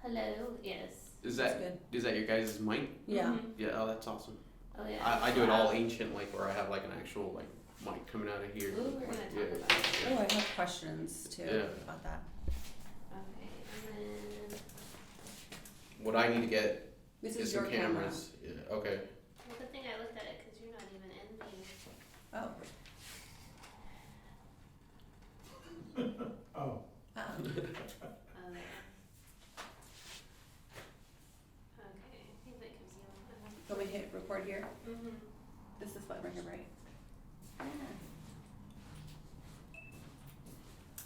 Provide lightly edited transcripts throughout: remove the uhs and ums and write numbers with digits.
Hello. Yes. Is that your guys' mic? Yeah. Mm-hmm. Yeah. Oh, that's awesome. Oh yeah. I do it all ancient, like where I have like an actual like mic coming out of here. Ooh, we're gonna Yeah. talk about it. Oh, I have questions too Yeah. about that. Okay, and then What I need to get This is is some your camera. cameras. Yeah. Okay. well, good thing I looked at it because you're not even in the. Oh. Oh. Oh, there. Okay, I think that gives you. Let me hit record here. Mm-hmm. This is button right here, right?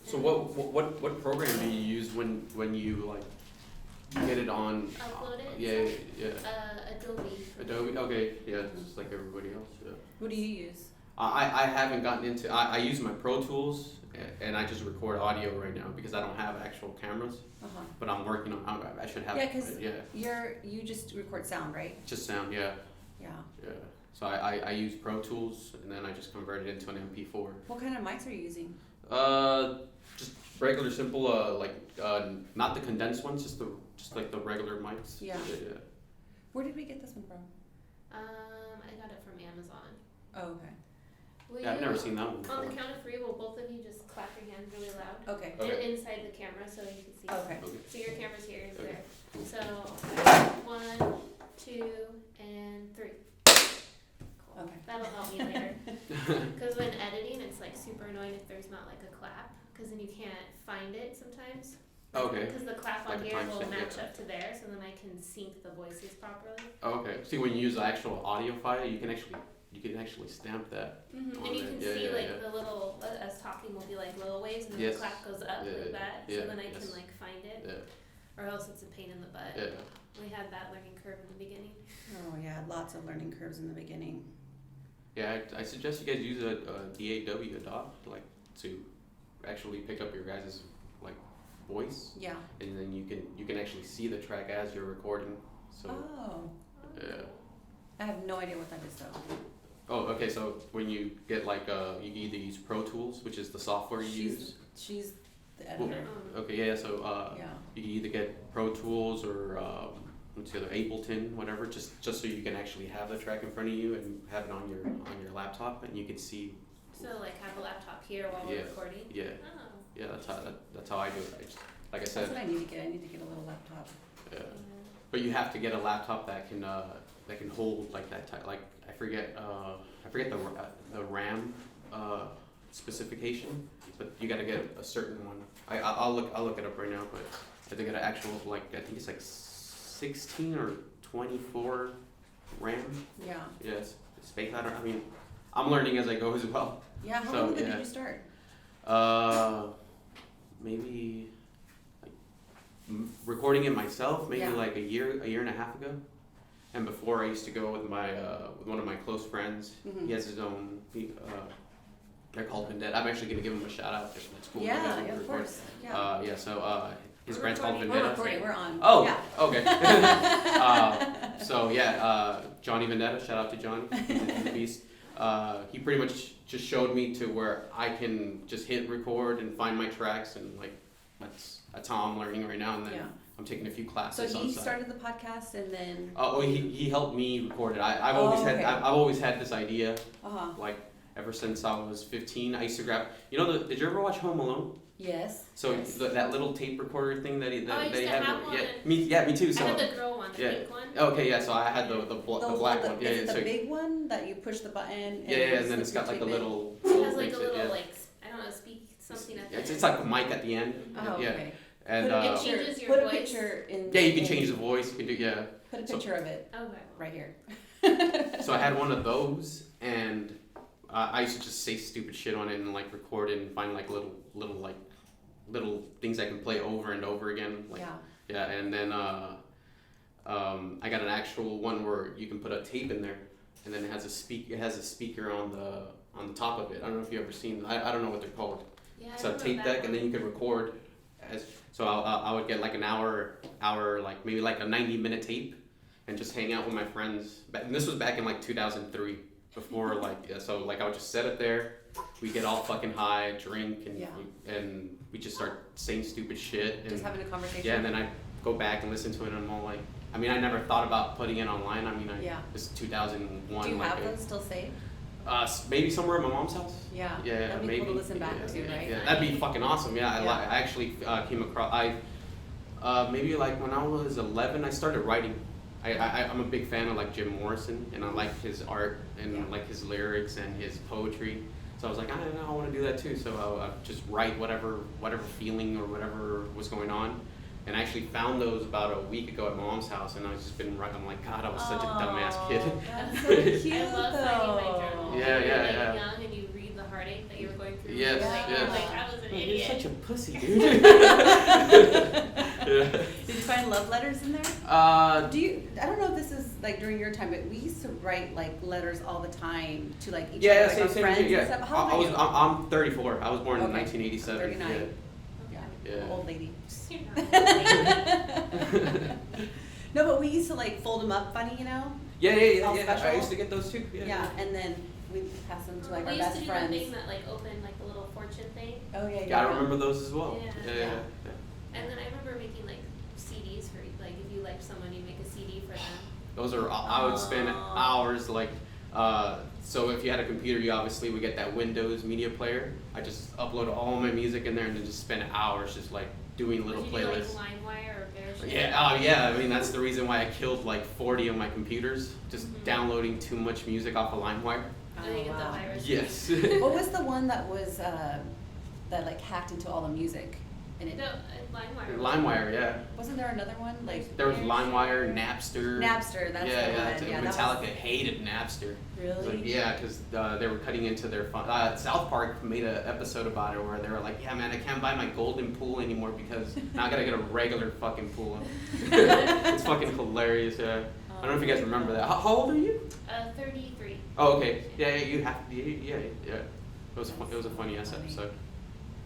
So what program do you use when you like get it on? Upload it? Yeah. Adobe. Adobe. Okay. Yeah. Just like everybody else. Yeah. What do you use? I haven't gotten into. I use my Pro Tools and I just record audio right now because I don't have actual cameras. Uh-huh. But I'm working on. I should have. Yeah, 'cause yeah. you just record sound, right? Just sound. Yeah. Yeah. Yeah. So I use Pro Tools and then I just convert it into an MP4. What kind of mics are you using? Just regular simple not the condensed ones, just like the regular mics. Yeah. Yeah. Where did we get this one from? I got it from Amazon. Oh, okay. Will Yeah, I've you, never seen that one before. on the count of three, will both of you just clap your hands really loud? Okay. Okay. And inside the camera so you can see. Okay. Okay. So your camera's here, it's Okay. there. Cool. So 1, 2, and 3. Cool. Okay. That'll help me later. Because when editing, it's like super annoying if there's not like a clap, because then you can't find it sometimes. Okay. Because the clap on Like a here will timestamp, match yeah. up to there, so then I can sync the voices properly. Okay. See, when you use the actual audio file, you can actually stamp that. Mm-hmm. On And you there. can Yeah, see yeah, like yeah. the little us talking will be like little waves, and then Yes. the clap goes up Yeah, like that. yeah, So then I yes. can like find it, Yeah. or else it's a pain in the butt. Yeah. We had that learning curve in the beginning. Oh yeah, lots of learning curves in the beginning. Yeah. I suggest you guys use a DAW adopt to actually pick up your guys' like voice, Yeah. and then you can actually see the track as you're recording. So Oh. yeah. I have no idea what that is though. Oh, okay. So when you get you can either use Pro Tools, which is the software you use. She's the Well, editor. Okay, yeah. So Yeah. you can either get Pro Tools or what's the other, Ableton, whatever. Just so you can actually have the track in front of you and have it on your laptop, and you can see. So like have a laptop here while we're Yeah. recording. Yeah, Oh. yeah. That's how I do it. I just, like I That's said, what I need to get. I need to get a little laptop. yeah. But you have to get a laptop that can hold like that type. Like I forget the RAM specification, but you got to get a certain one. I'll look it up right now, but I think an actual I think it's like 16 or 24 RAM. Yeah. Yes, space. I mean, I'm learning as I go as well. Yeah. How So, long ago yeah. did you start? Maybe like recording it myself. Maybe Yeah. like a year and a half ago. And before I used to go with with one of my close friends. Mhm. He has his own. They're called Vendetta. I'm actually gonna give him a shout out. If it's cool. Yeah, to yeah, of record. course. Yeah. Yeah. So his We're brand's called recording. We're Vendetta. recording. We're on. Oh. Yeah. Okay. So yeah, Johnny Vendetta. Shout out to Johnny. He's the beast. He pretty much just showed me to where I can just hit record and find my tracks, and like that's how I'm learning right now. And then Yeah. I'm taking a few So classes on he the side. started the podcast and then. He helped me record it. I've Okay. always had this idea, Uh-huh. like ever since I was 15. I used to grab. Did you ever watch Home Alone? Yes. So Yes. that little tape recorder thing that he Oh, I used he to had. have one. Me too. So I had the girl one, the yeah. pink one. Okay, yeah. So I had the black one. Yeah, Is it so the big one that you push the button? And yeah, and then it's got like a tape in? little. It has like a thing, little yeah. like I don't know, speak something at the It's end. like a mic at the end. Oh, Yeah. okay. And Put a It picture, changes your put a voice. picture in. yeah, you can in- change the voice. You can do yeah. Put a So- picture of it Okay. right here. So I had one of those, and I used to just say stupid shit on it and like record it and find like little things I can play over and over again. Like, Yeah. yeah, and then I got an actual one where you can put a tape in there, and then it has a speaker on the top of it. I don't know if you've ever seen. I don't know what they're called. Yeah, I It's a remember tape that deck, one. and then you could record. So I would get like an hour, like maybe like a 90-minute tape, and just hang out with my friends. And this was back in like 2003, before so I would just set it there. We get all fucking high, drink, and Yeah. and we just start saying stupid shit. And Just having a conversation. yeah, and then I go back and listen to it, and I'm all like, I mean, I never thought about putting it online. I mean, it's 2001. Do you like have those still saved? Maybe somewhere at my mom's house. Yeah. Yeah, That'd be maybe. cool to listen back to, right? Yeah, that'd be fucking awesome. Yeah, Yeah. I actually came across. Maybe like when I was 11, I started writing. I'm a big fan of like Jim Morrison, and I like his art and like his lyrics and his poetry. So I was like, I don't know, I want to do that too. So I just write whatever feeling or whatever was going on. And I actually found those about a week ago at my mom's house, and I've just been writing. I'm like, God, I was such a dumbass kid. That's so cute, I love finding my journal. Yeah, When you're like yeah. young and you read the heartache that you were going through. Yes, like, yes. You're like, I was an You're idiot. such a pussy, dude. Yeah. Did you find love letters in there? Uh, Do you? I don't know if this is like during your time, but we used to write like letters all the time to like each other, like our friends and stuff. How old are you? I'm 34. I was born in Okay. 1987. 39. Yeah. Yeah. Old lady. You're not No, but we used to like fold them up funny, you know? Yeah. All I special? used to get those too. Yeah, and then we pass them to like we our used best to do friends. the thing that like opened like the little fortune thing. Oh yeah, Yeah, I remember those as well. Yeah. Yeah. And then I remember making like CDs for like if you liked someone, you make a CD for them. Those are, I would spend hours like, so if you had a computer, you obviously would get that Windows media player. I just upload all my music in there and then just spend hours just like doing little Did you do, playlists. like LimeWire or Bearshare? Yeah, I mean, that's the reason why I killed like 40 of my computers, just downloading too much music off of LimeWire. I think it's a virus. Yes. What was the one that was that like hacked into all the music? And it No, LimeWire. LimeWire, yeah. wasn't there another one like There was LimeWire, Napster. Napster? That's yeah, the yeah, one. Yeah, Metallica hated Napster. Really? Like, yeah, because they were cutting into their fun. South Park made an episode about it where they were like, yeah, man, I can't buy my golden pool anymore because now I gotta get a regular fucking pool. It's fucking hilarious. Yeah. I don't know if you guys remember that. How old are you? 33. Oh, okay. Yeah, you have. Yeah. It was a funny ass episode.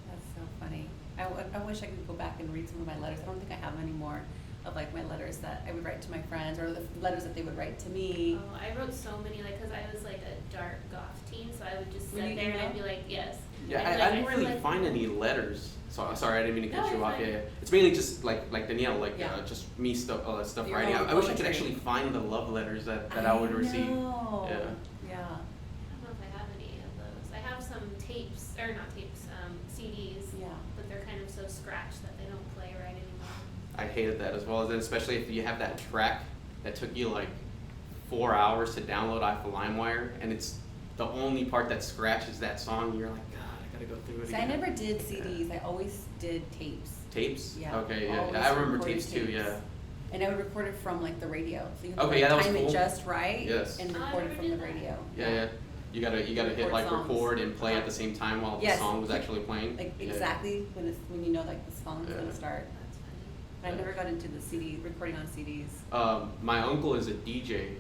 That's so funny. I wish I could go back and read some of my letters. I don't think I have any more of like my letters that I would write to my friends or the letters that they would write to me. Oh, I wrote so many, like, because I was like a dark goth teen, so I would just Were sit you there and emo? I'd be like, yes. Yeah, And, I like, didn't feel really like- find any letters. So sorry, I didn't mean to cut No, you you're off. fine. Yeah. It's mainly just like Danielle, like Yeah. just me stuff Your writing. own I wish I could poetry. actually find the love letters that I would receive. know. Yeah. Yeah. I don't know if I have any of those. I have some tapes, or not tapes, CDs, Yeah. but they're kind of so scratched that they don't play right anymore. I hated that as well, and especially if you have that track that took you like 4 hours to download off of LimeWire, and it's the only part that scratches that song. You're like, God, I gotta go through it See, again. I never did CDs. I always did tapes. Tapes? Yeah, Okay, yeah. always I remember recorded tapes too. tapes. Yeah. And I would record it from like the radio. So you have to Okay, yeah, that was time cool. it just right Yes. and Oh, I record it never from the did that. radio. Yeah. You gotta hit Record like songs. record and play at the same time while Yes. the song was actually playing. Like Yeah. exactly when you know like the song's Yeah. gonna start. That's funny. But I never got into the CD recording on CDs. My uncle is a DJ.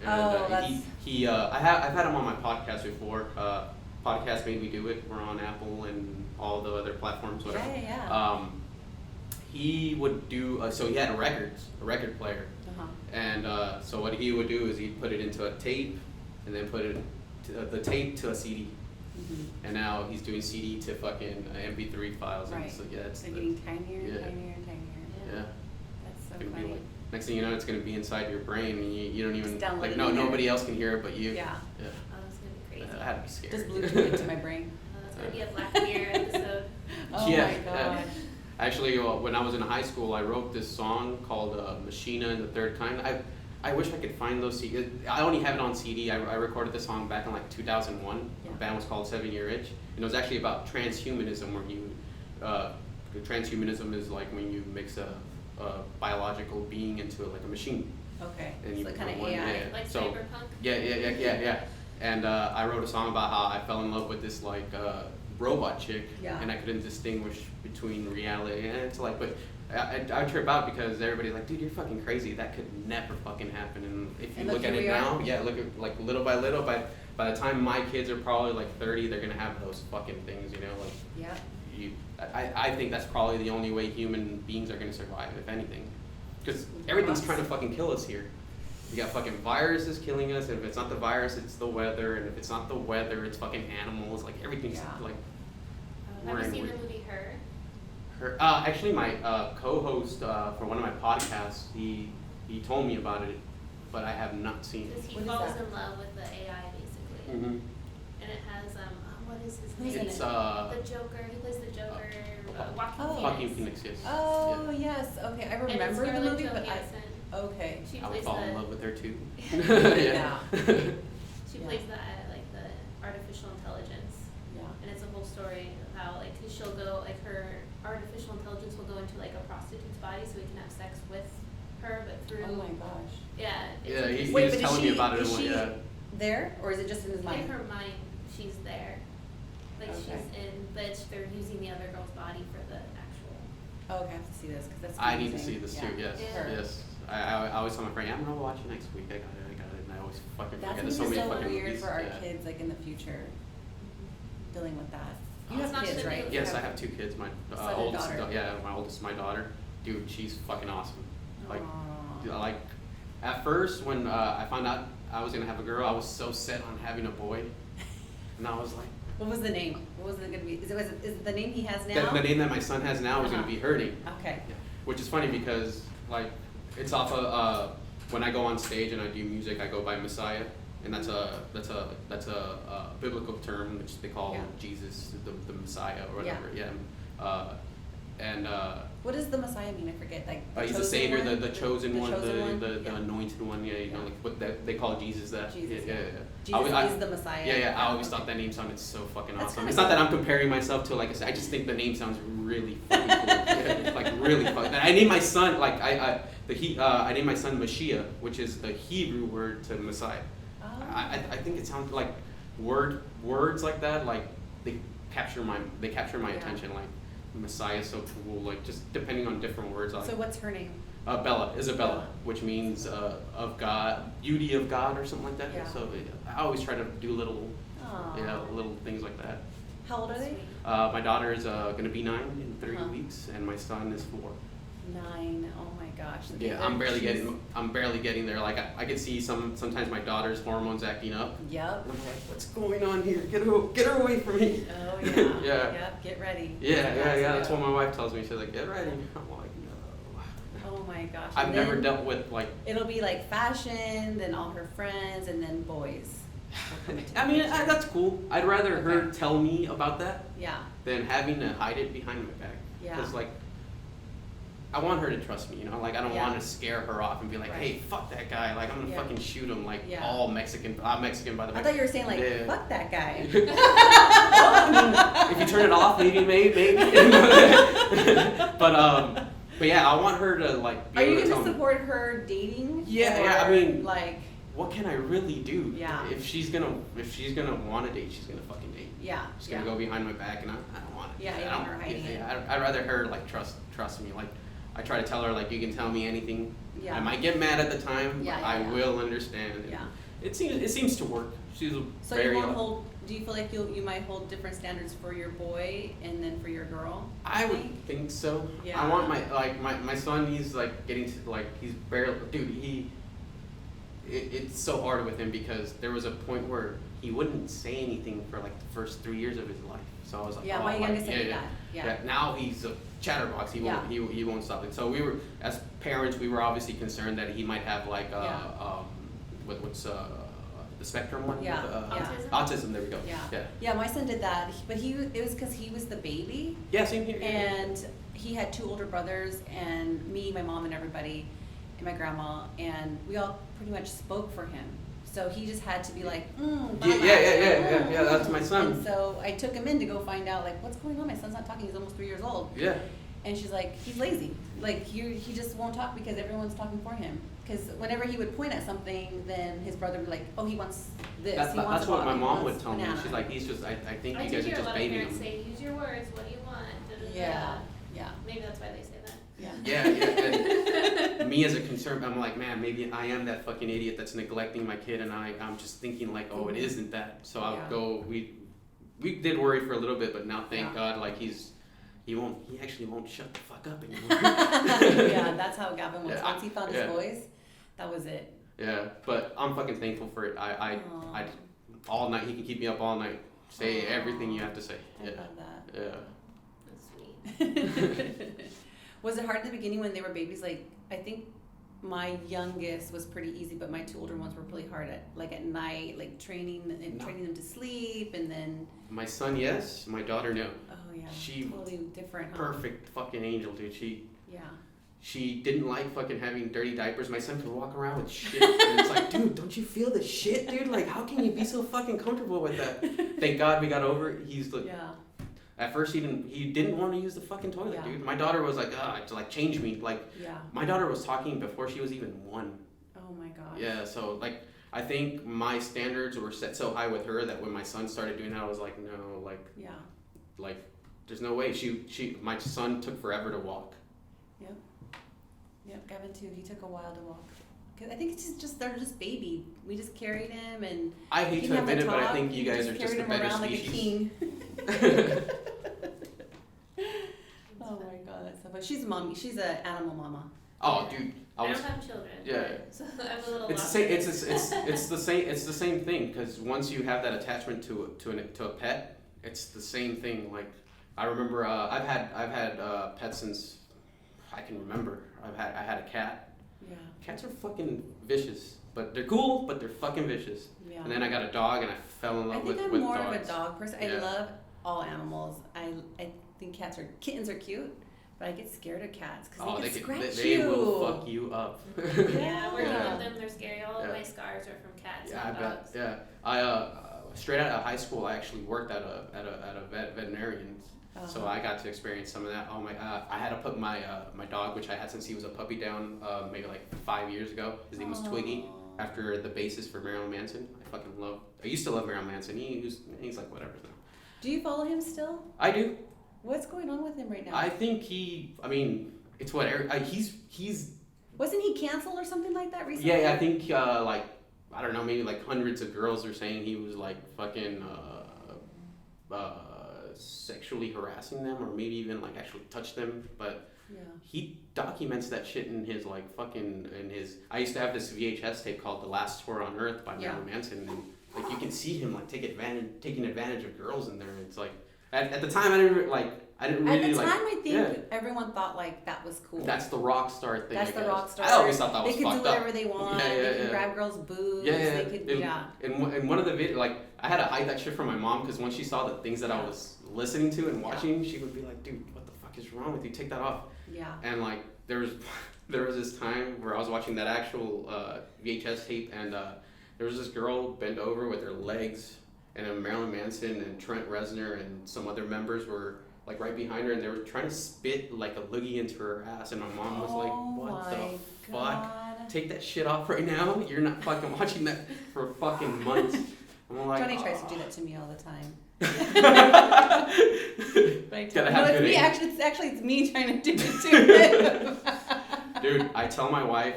And, Oh, that's- I've had him on my podcast before. Podcast Made Me Do It. We're on Apple and all the other platforms, whatever. Yeah. He would do, so he had a record player. Uh-huh. And so what he would do is he'd put it into a tape and then put it the tape to a CD. Mhm. And now he's doing CD to fucking MP3 files. Right. And so yeah, it's They're getting tinier and yeah. tinier and tinier. yeah. That's so Gonna be funny. like, next thing you know, it's gonna be inside your brain, and you don't even Just download like it no in there. nobody else can hear it but you. Yeah. Yeah. Oh, that's gonna be crazy. I had to be scared. Just Bluetooth it to my brain. Oh, that's gonna be a Black Mirror episode. Oh Yeah, my yeah. god. Actually, when I was in high school, I wrote this song called "Machina and the Third Kind." I wish I could find those CDs. I only have it on CD. I recorded the song back in like 2001. Yeah. The band was called 7 Year Itch, and it was actually about transhumanism, where transhumanism is like when you mix a biological being into like a machine. Okay. And you So kind of become one, AI. yeah. Like So- Cyberpunk. Yeah. And I wrote a song about how I fell in love with this like robot chick, Yeah. and I couldn't distinguish between reality. And it's like, but I trip out because everybody's like, dude, you're fucking crazy. That could never fucking happen. And if you And look look, at here it we are. now, yeah, look at like little by little. By the time my kids are probably like 30, they're gonna have those fucking things. You know, like Yeah. I think that's probably the only way human beings are gonna survive, if anything, because everything's trying to fucking kill us here. We got fucking viruses killing us, and if it's not the virus, it's the weather, and if it's not the weather, it's fucking animals. Like everything's Yeah. like. Have We're you in seen the weird- movie Her? Actually, my co-host for one of my podcasts, he told me about it, but I have not seen Because it. he What is falls that? in love with the AI basically, Mm-hmm. and it has what is his Who's name? in It's The Joker. He plays the Joker. Joaquin Phoenix. Joaquin Phoenix, yes. Oh yes, okay. I And it's remember the Scarlett movie, but Johansson. okay. She I would plays fall in the. love with her too. Yeah. She Yeah. plays the like the artificial intelligence, Yeah. and it's a whole story of how like she'll go like her artificial intelligence will go into like a prostitute's body so he can have sex with her, but through. Oh my gosh. Yeah. It's Yeah, he interesting. Wait, was but is telling me she- about it. is And she- yeah. There, or is it just in his In mind? her mind, she's there. Like Okay. she's in, but they're using the other girl's body for the actual. Oh, okay, I have to see this because that's. I need to amazing. see this Yeah. too. Yes, Yeah. yes. I always tell my friend, yeah, I'm gonna watch it next week. I got it, and I always fucking That's forget. gonna There's be so many so fucking weird movies. for our Yeah. kids, like in the future, dealing with that. You Oh, it's have not kids, gonna be- right? Yes, I have 2 kids. My Son and oldest, daughter. my oldest, my daughter. Dude, she's fucking awesome. Like, Aw. dude, like, at first when I found out I was gonna have a girl, I was so set on having a boy, and I was like, What was the name? What was it gonna be? Is it the name he has the now? name that my son has now is Uh-huh. gonna be Hurting. Okay. Which is funny because like it's off of when I go on stage and I do music, I go by Messiah, and that's a biblical term which they call Yeah. Jesus the Messiah or whatever. Yeah. And What does the Messiah mean? I forget. Like he's the chosen savior, one? the chosen one, chosen one? the Yeah. anointed one. Yeah, you know, Yeah. like what that they call Jesus that. Jesus, Yeah. Jesus I- is the Messiah. Yeah, I always thought that name sounded so fucking That's awesome. kinda It's not that cool. I'm comparing myself to like I said. I just think the name sounds really fucking cool. Yeah, like really fucking. I named my son like I named my son Mashiach, which is the Hebrew word to Messiah. Oh. I think it sounds like words like that like they capture my Yeah. attention like Messiah is so cool like just depending on different words like So what's her name? Isabella, Bella. which means of God, beauty of God or something like that. Yeah. So I always try to do little Aw. little things like that. How old are they? My daughter is gonna be 9 in 3 Uh-huh. weeks, and my son is 4. 9. Oh my gosh. Yeah, I'm barely getting there. Like I could see sometimes my daughter's hormones acting up. Yep. And I'm like, what's going on here? Get her away from me. Oh yeah. Yeah. Yep. Get ready. Yeah. That's what my wife tells me. She's like, get ready. I'm like, no. Oh my gosh. I've And never then dealt with like. It'll be like fashion, then all her friends, and then boys. will come into I the mean, picture. that's cool. I'd rather her Okay. tell me about that Yeah. than having to hide it behind my back. Yeah. Because like, I want her to trust me, you know. Like, I don't Yeah. want to scare her off and be like, Right. "Hey, fuck that guy! Like, I'm gonna Yeah. fucking shoot him!" Like, Yeah. all Mexican. I'm Mexican, by the way. I thought you were saying like, Yeah. fuck that guy. If you turn it off, maybe. But yeah, I want her to like. Be Are able you to tell gonna me, support her dating? Yeah, yeah, I Or, mean- like, what can I really do? Yeah. If she's gonna want to date, she's gonna fucking date. yeah, She's yeah. gonna go behind my back, and I don't want it. Yeah, you I want don't- her hiding it. yeah, I'd rather her like trust me. Like, I try to tell her like, you can tell me anything. Yeah. I might get mad at the time, Yeah, but yeah, I yeah. will understand. And Yeah. It seems to work. She's So very. you won't hold. Do you feel like you might hold different standards for your boy and then for your girl? I think? would think so. Yeah. I want my son. He's like getting to like he's barely dude. It's so hard with him because there was a point where he wouldn't say anything for like the first 3 years of his life. So I was like, Yeah, oh, my like, youngest did that. Yeah. Now he's a chatterbox. He won't. Yeah. He won't stop it. So we were, as parents, we were obviously concerned that he might have like Yeah. what's the spectrum one? Yeah, yeah. Autism. There we go. Yeah. Yeah. Yeah, my son did that, but it was because he was the baby, Yeah. Same here. and he had 2 older brothers, and me, my mom, and everybody, and my grandma, and we all pretty much spoke for him. So he just had to be like, Yeah. That's my son. And so I took him in to go find out, like, what's going on? My son's not talking. He's almost 3 years old. Yeah. And she's like, he's lazy. Like, he just won't talk because everyone's talking for him. Because whenever he would point at something, then his brother would be like, oh, he wants this. That's he wants that's what blah, my he mom wants would tell me. banana. She's like, he's just. I think I you do guys are hear a just lot of babying parents him. say, use your words, what do you want? Da, da, da, Yeah, da. yeah, Maybe that's why they say that. yeah. And me as a concern, I'm like, man, maybe I am that fucking idiot that's neglecting my kid, and I'm just thinking like, oh, it isn't that. So I'll Yeah. go. We did worry for a little bit, but now thank Yeah. God, like he actually won't shut the fuck up anymore. Yeah, that's how Gavin was. Yeah, Once he found his yeah. voice, that was it. Yeah, but I'm fucking thankful for it. I Aw. all night. He can keep me up all night. Say Aw. everything you have to say. I Yeah, love that. yeah. That's sweet. Was it hard in the beginning when they were babies? Like, I think my youngest was pretty easy, but my 2 older ones were really hard at night, like training them to sleep, and then. My son, yes. My daughter, no. Oh yeah. She totally different. Huh? Perfect fucking angel, dude. Yeah. She didn't like fucking having dirty diapers. My son could walk around with shit. And it's like, dude, don't you feel the shit, dude? Like, how can you be so fucking comfortable with that? Thank God we got over it. He's like, Yeah. At first he didn't want to use the fucking toilet, Yeah. dude. My daughter was like, change me. Like, Yeah. my daughter was talking before she was even 1. Oh my gosh. Yeah, so like, I think my standards were set so high with her that when my son started doing that, I was like, no, Yeah. like, there's no way. My son took forever to walk. Yep, Gavin too. He took a while to walk. 'Cause I think it's just they're just baby. We just carried him, and I hate he to didn't have admit it, but I talk. think you We guys are just carried a him better around species. like a king. Oh my god, that's so funny. She's a mommy. She's an animal mama. Oh, dude, I don't have children. Yeah. So I'm a little. It's the same. It's the same thing. Because once you have that attachment to a pet, it's the same thing. Like, I remember I've had pets since I can remember. I had a cat. Yeah. Cats are fucking vicious, but they're cool, but they're fucking vicious. Yeah. And then I got a dog, and I fell in love with dogs. I think I'm more of a dog person. I Yeah. love all animals. I think kittens are cute, but I get scared of cats because they can scratch they you. will fuck you up. Yeah, we're Yeah. done with them. They're scary. All of Yeah. my scars are from cats Yeah, I and bet. dogs. Yeah, I straight out of high school, I actually worked at a veterinarian, so Uh-huh. I got to experience some of that. Oh my! I had to put my dog, which I had since he was a puppy, down maybe like 5 years ago. His name was Twiggy, after the basis for Marilyn Manson. I used to love Marilyn Manson. He's like whatever now. Do you follow him still? I do. What's going on with him right now? I think it's what he's. Wasn't he canceled or something like that recently? Yeah, I think I don't know, maybe like hundreds of girls are saying he was like fucking sexually harassing them, or maybe even like actually touched them. But Yeah. he documents that shit in his like fucking I used to have this VHS tape called The Last Tour on Earth by Yeah. Marilyn Manson, and like you can see him like taking advantage of girls in there. It's like at the time I didn't really At the time, I think everyone thought like that was cool. That's the rock star thing. That's I the guess. rock star. I always thought that was They could do fucked up. whatever they want. Yeah, They could grab girls' boobs. Yeah. They could, In one of the videos, like I had to hide that shit from my mom because once she saw the things that I was listening to and watching, she would be like, "Dude, what the fuck is wrong with you? Take that off." Yeah. And like there was this time where I was watching that actual VHS tape, and there was this girl bent over with her legs, and Marilyn Manson and Trent Reznor and some other members were like right behind her, and they were trying to spit like a loogie into her ass, and my mom was like, "What the fuck? Take that shit off right now! You're not fucking watching that for fucking months." I'm like, Johnny tries to do that to me all the time. But I Gotta no, have it's good me. aim. Actually, it's me trying to do it to him. Dude, I tell my wife,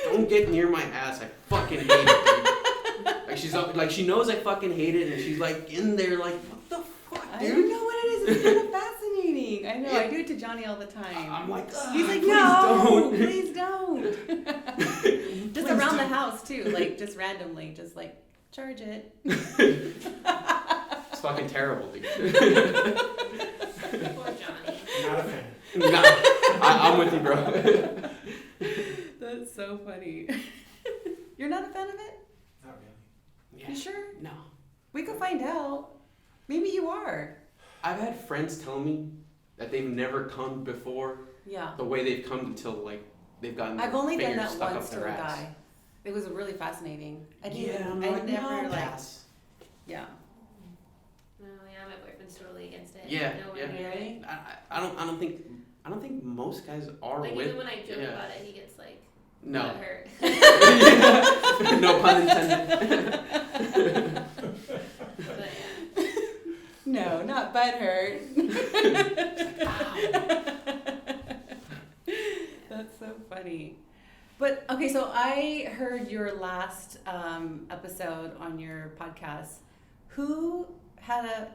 "Don't get near my ass. I fucking hate it, dude." Like she's like she knows I fucking hate it, and she's like in there like, "What the fuck, I dude?" don't know what it is. It's kind of fascinating. I know. Yeah. I do it to Johnny all the time. I'm like, He's like, please no, don't. please don't. Just Please around the don't. house too, like just randomly, just like charge it. It's fucking terrible, dude. Poor Johnny. Not a fan. Nah, I'm with you, bro. That's so funny. You're not a fan of it? Not really. You sure? No. We could find out. Maybe you are. I've had friends tell me that they've never come before Yeah. the way they've come until like they've gotten I've their only done fingers that stuck once up to their a ass. guy. It was really fascinating. I didn't. Yeah, I'm I like, never no, like. pass. Yeah. No, yeah, my boyfriend's totally against it. Yeah, Nowhere yeah. near it. Really? I don't think most guys are Like with. even when I joke yeah. about it, he gets like No. hurt. No pun intended. But yeah. No, not butthurt. That's so funny. But okay, so I heard your last episode on your podcast. Who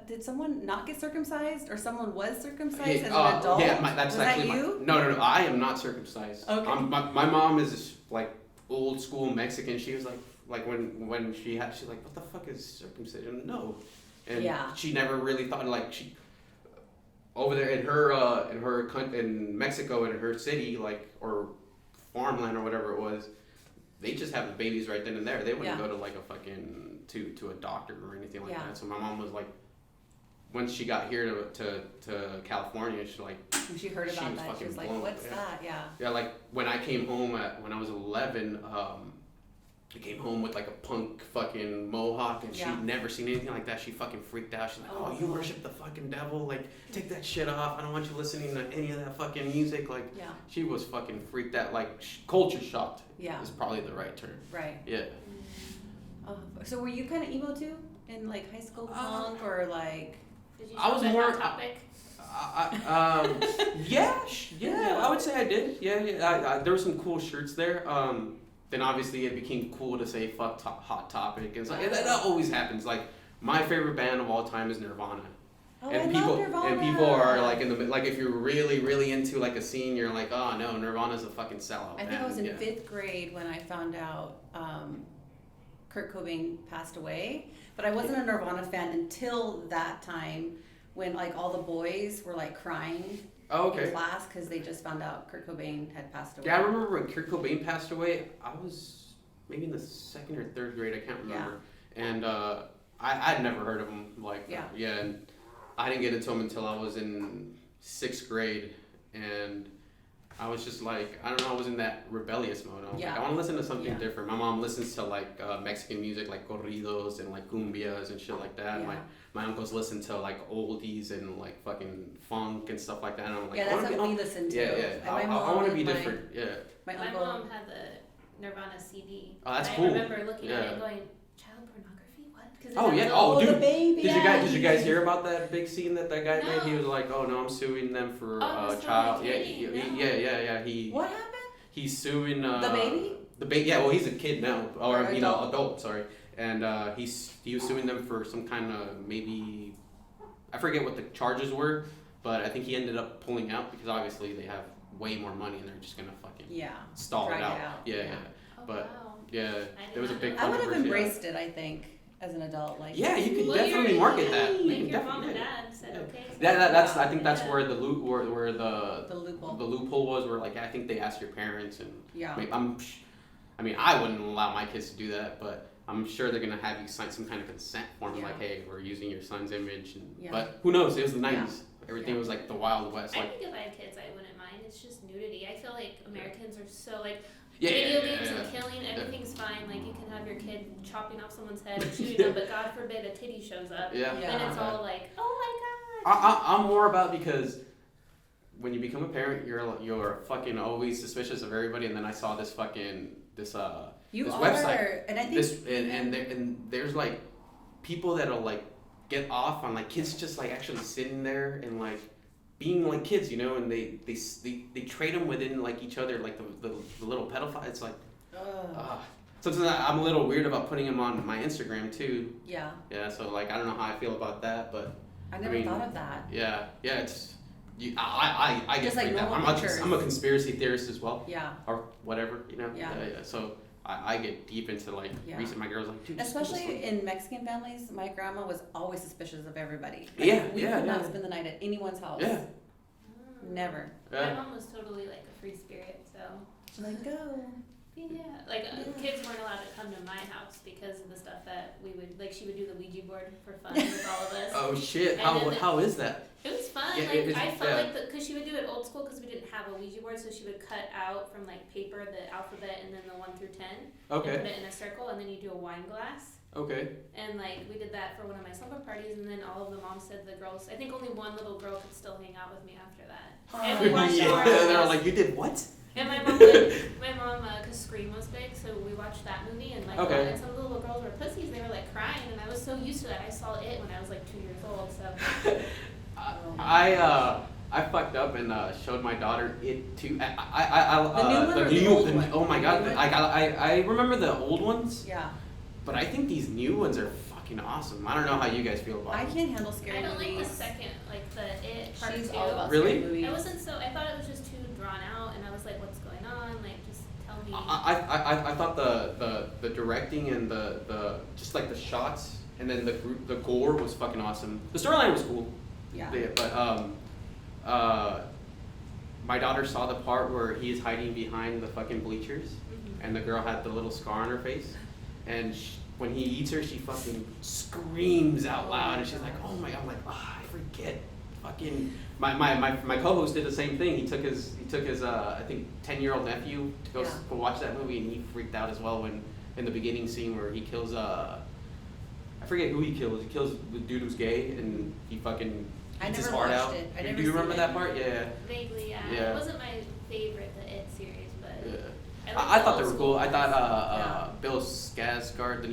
did someone not get circumcised, or someone was circumcised as an adult? Yeah, that's was actually that you? No. I am not circumcised. Okay. My mom is this, like old school Mexican. She was like when she's like, "What the fuck is circumcision?" No, and Yeah. she never really thought like over there in Mexico, in her city, like, or farmland or whatever it was, they just have the babies right then and there. They wouldn't go to like a fucking to a doctor or anything like that. So my mom was like, once she got here to California, she like when she heard about that, she was like, "What's that?" Yeah, like when I came home when I was 11, I came home with like a punk fucking mohawk, and she'd never seen anything like that. She fucking freaked out. She's like, "Oh, you worship the fucking devil? Like, take that shit off. I don't want you listening to any of that fucking music." Like, she was fucking freaked out. Like, culture shocked. Is probably the right term. Right. Yeah. So were you kind of emo too in like high school punk or like? Did you I was more topic? Yeah, I would say I did. Yeah. There were some cool shirts there. Then obviously it became cool to say "fuck Hot Topic," and that always happens. Like, my favorite band of all time is Nirvana. Oh, and I love Nirvana. And people are like like, if you're really, really into like a scene, you're like, "Oh no, Nirvana's a fucking sellout." I think I was in 5th grade when I found out Kurt Cobain passed away, but I wasn't a Nirvana fan until that time when like all the boys were like crying in class because they just found out Kurt Cobain had passed away. Yeah, I remember when Kurt Cobain passed away. I was maybe in the 2nd or 3rd grade. I can't remember. And I'd never heard of him. Like, and I didn't get into him until I was in 6th grade, and I was just like, I don't know, I was in that rebellious mode. I was like, I want to listen to something different. My mom listens to like Mexican music, like corridos and like cumbias and shit like that. My uncles listen to like oldies and like fucking funk and stuff like that. And I'm like, that's what we listen to. Yeah. I want to be different. My mom had the Nirvana CD. Oh, that's I cool. I remember looking at it and going, child pornography? What? Oh yeah. Oh, dude. The baby. Did you guys hear about that big scene that guy made? He was like, "Oh no, I'm suing them for child." Yeah. What happened? He's suing the baby. The baby. Yeah. Well, he's a kid now, or adult. Sorry. And he was suing them for some kind of, maybe, I forget what the charges were, but I think he ended up pulling out because obviously they have way more money and they're just gonna fucking stall it out. Yeah. Oh, But wow. there was a big. I would have embraced it, I think, as an adult. Like, yeah, you could definitely market that. Like your mom and dad said, okay. So That's I think that's where the where the loophole. The loophole was, where like I think they asked your parents, and I mean I wouldn't allow my kids to do that, but I'm sure they're gonna have you sign some kind of consent form, like, hey, we're using your son's image, but who knows? It was the 90s. Everything was like the Wild West. I Like, think if I had kids, I wouldn't mind. It's just nudity. I feel like Americans are so like video games and killing, everything's fine. Like, you can have your kid chopping off someone's head and shooting them, but God forbid a titty shows up. Then it's all like, oh my God. I'm more about, because when you become a parent, you're fucking always suspicious of everybody, and then I saw this website, and I think and there's like people that'll like get off on like kids just like actually sitting there and like being like kids, and they trade them within like each other, like the little pedophile. It's like, something that I'm a little weird about putting them on my Instagram too. Yeah. So like I don't know how I feel about that, but I never thought of that. Yeah. It's. I get just like that. I'm a conspiracy theorist as well. Yeah. Or whatever, So I get deep into like research. My girl's like, dude. Especially in Mexican families, my grandma was always suspicious of everybody. Like, we could not spend the night at anyone's house. Yeah. Never. My mom was totally like a free spirit, so. Like, go. Yeah, like kids weren't allowed to come to my house because of the stuff that we would, like, she would do the Ouija board for fun with all of us. Oh shit! How is that? It was fun. I felt like because she would do it old school because we didn't have a Ouija board, so she would cut out from like paper the alphabet and then the 1 through 10. Okay. And put it in a circle, and then you do a wine glass. Okay. And like we did that for one of my summer parties, and then all of the moms said the girls. I think only one little girl could still hang out with me after that. And we watched they're like, you did what? And my mom, because Scream was big, so we watched that movie, and like, and some of the little girls were pussies. They were like crying, and I was so used to that. I saw it when I was like 2 years old. So. I fucked up and showed my daughter it too. The new one. Oh my god! I remember the old ones. Yeah. But I think these new ones are fucking awesome. I don't know how you guys feel about it. I them. can't handle scary movies. I don't like the second, like the It part She's 2. all about really? scary movies. I wasn't so. I thought it was just too drawn out, and I was like, "What's going on? Like, just tell me." I thought the directing and the just like the shots and then the gore was fucking awesome. The storyline was cool. Yeah. But my daughter saw the part where he's hiding behind the fucking bleachers, and the girl had the little scar on her face, and when he eats her, she fucking screams out loud, and she's like, "Oh my God!" I'm like, "Ah, I forget." Fucking my co-host did the same thing. He took his I think 10-year-old nephew to go watch that movie, and he freaked out as well when in the beginning scene where he kills I forget who he kills. He kills the dude who's gay, and he fucking eats his heart out. Do you remember that part? Yeah. Vaguely, yeah. It wasn't my favorite, the It series, but yeah. I thought they were cool. I thought Bill Skarsgård,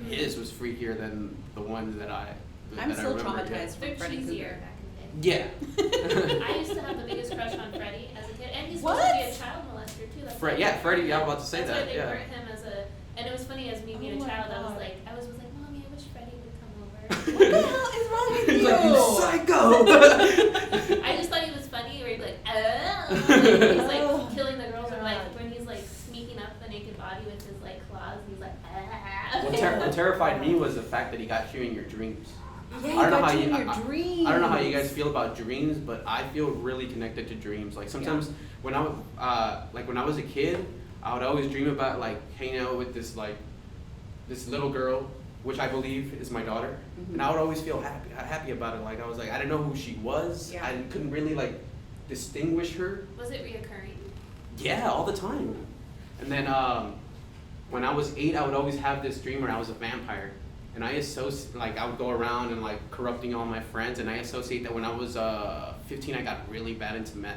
his was freakier than the ones that I'm still traumatized from Freddy Krueger. Yeah. I used to have the biggest crush on Freddy as a kid, and he's supposed to be a child molester too. That's Freddie. I was about to say that's that. Why they burnt him as a, and it was funny as me being a child. I was like, Mommy, I wish Freddy would come over. What the hell is wrong with you? He's like, you psycho. I just thought he was funny, where he'd be like, he's like killing the girls, or like when he's like sneaking up the naked body with his like claws, he's like, What terrified me was the fact that he got you in your dreams. Yeah, I don't know how you guys feel about dreams, but I feel really connected to dreams. Like sometimes when I was a kid, I would always dream about like hanging out with this little girl, which I believe is my daughter, and I would always feel happy about it. Like I was like, I didn't know who she was. I couldn't really like distinguish her. Was it reoccurring? Yeah, all the time. And then when I was 8, I would always have this dream where I was a vampire. And I would go around and like corrupting all my friends, and I associate that when I was 15, I got really bad into meth.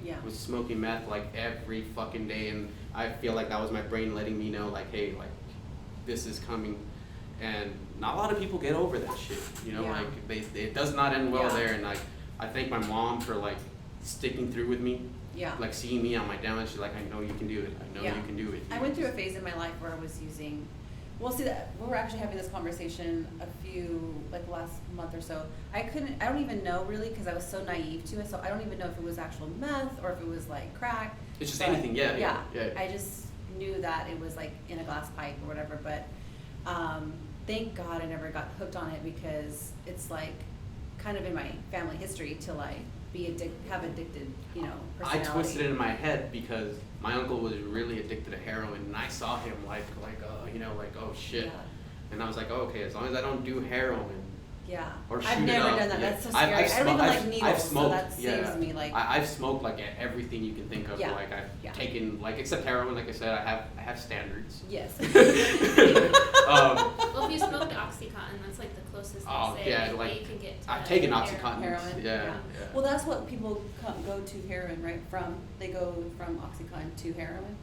Yeah. I was smoking meth like every fucking day, and I feel like that was my brain letting me know like, hey, like this is coming. And not a lot of people get over that shit, you know, like it does not end well there. And like I thank my mom for like sticking through with me. Yeah. Like seeing me on my down, she's like, I know you can do it. I know you can do it. I went through a phase in my life where I was using. Well, see, that we were actually having this conversation last month or so. I don't even know really, because I was so naive to it. So I don't even know if it was actual meth or if it was like crack. It's just anything, yeah. I just knew that it was like in a glass pipe or whatever. But thank God I never got hooked on it, because it's like kind of in my family history to like have addicted, personality. I twisted it in my head because my uncle was really addicted to heroin, and I saw him oh shit. Yeah. And I was like, okay, as long as I don't do heroin. Yeah. Or shoot I've never done that. That's so scary. I don't even like needles, I've smoked, so that saves me. Like I've smoked like everything you can think of. Yeah. Like I've taken except heroin. Like I said, I have standards. Yes. Well, if you smoked OxyContin, that's like the closest they say you can get to I've taken OxyContin. Heroin. Yeah. Well, that's what people go to heroin, right? They go from OxyContin to heroin.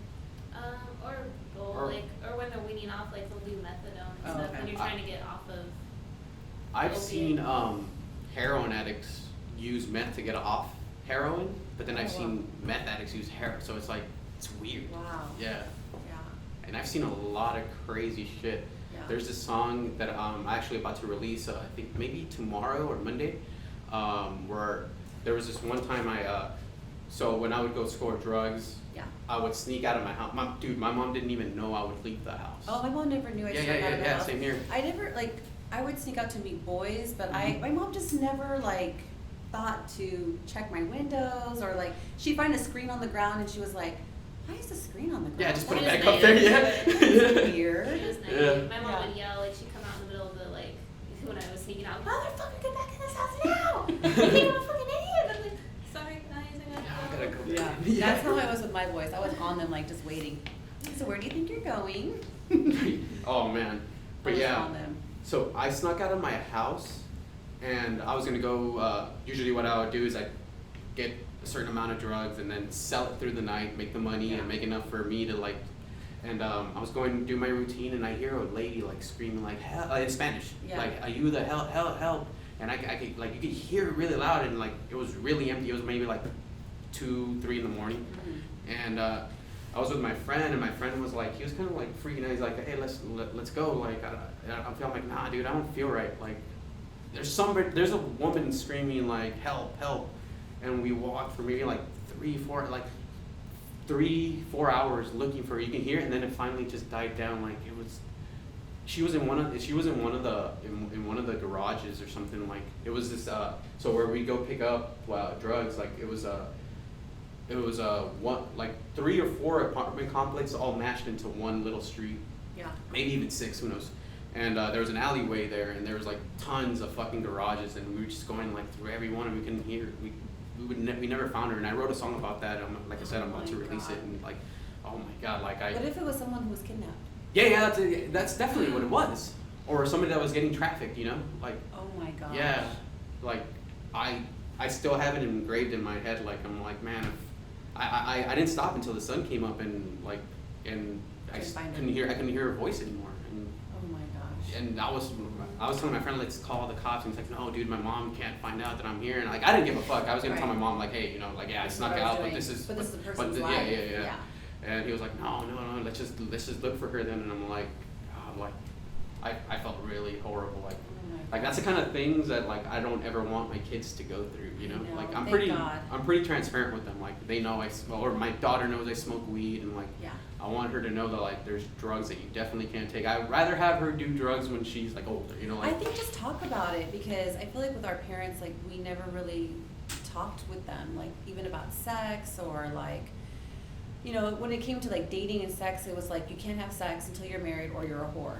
Or when they're weaning off, like they'll do methadone and stuff when you're trying to get off of. I've seen heroin addicts use meth to get off heroin, but then I've seen meth addicts use heroin, so it's like it's weird. Wow. Yeah. Yeah. And I've seen a lot of crazy shit. Yeah. There's this song that I'm actually about to release, I think maybe tomorrow or Monday, where there was this one time so when I would go score drugs, I would sneak out of my house. My mom didn't even know I would leave the house. Oh, my mom never knew I snuck out of the house. Same here. I never, I would sneak out to meet boys, but my mom just never, thought to check my windows, or, she'd find a screen on the ground, and she was like, why is the screen on the ground? Yeah, just put it back up there, It's weird. It is naive. My mom would yell, she'd come out in the middle of the, when I was sneaking out, motherfucker, get back in this house now! I think I'm a fucking idiot! I'm like, sorry, guys, I gotta go. Yeah, that's how I was with my boys. I was on them, just waiting. So where do you think you're going? Oh, man. But on them. So I snuck out of my house, and I was gonna go, usually what I would do is I'd get a certain amount of drugs and then sell it through the night, make the money, and make enough for me to and I was going to do my routine, and I hear a lady screaming hell, in Spanish, are you the help, and I could, you could hear it really loud, and it was really empty. It was maybe 2, 3 in the morning, and I was with my friend, and my friend was he was kind of freaking out. He's like, hey, let's go. I'm feeling nah, dude, I don't feel right. There's a woman screaming help, and we walked for maybe 3-4 hours looking for her. You can hear it, and then it finally just died down. It was She was in one of the garages or something. Like it was this so where we go pick up drugs, like it was one, like 3 or 4 apartment complexes all mashed into one little street. Yeah. Maybe even 6, who knows. And there was an alleyway there, and there was like tons of fucking garages, and we were just going like through every one, and we couldn't hear. We never found her, and I wrote a song about that. Like I said, I'm about to release it, and like, oh my god, like I. What if it was someone who was kidnapped? Yeah, that's definitely what it was, or somebody that was getting trafficked, you know, like. Oh my gosh. Yeah, like I still have it engraved in my head. Like I'm like, man, I didn't stop until the sun came up, and like, and I couldn't hear her voice anymore. And, oh my gosh. And I was telling my friend, let's call the cops, and he's like, no, dude, my mom can't find out that I'm here, and like I didn't give a fuck. I was gonna tell my mom like, hey, you know, like yeah, I snuck out, but this is the person's life. Yeah. And he was like, no, let's just look for her then. And I'm like, God, like I felt really horrible, like that's the kind of things that like I don't ever want my kids to go through, you know. Like I'm pretty transparent with them. Like they know or my daughter knows I smoke weed, and like I want her to know that like there's drugs that you definitely can't take. I'd rather have her do drugs when she's like older, you know. Like I think just talk about it, because I feel like with our parents, like we never really talked with them, like even about sex or like, you know, when it came to like dating and sex, it was like you can't have sex until you're married or you're a whore.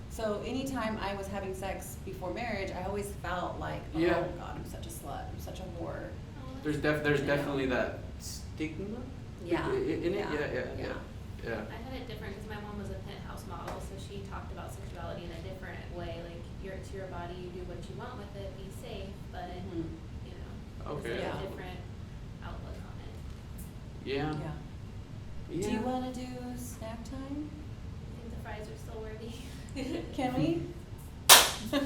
So anytime I was having sex before marriage, I always felt like, oh God, I'm such a slut, I'm such a whore. There's definitely that stigma. Yeah. Yeah. I had it different because my mom was a penthouse model, so she talked about sexuality in a different way. Like, it's your body, you do what you want with it, be safe, but you know, okay. It's a different outlook on it. Yeah. Do you want to do snack time? I think the fries are still worthy. Can we? But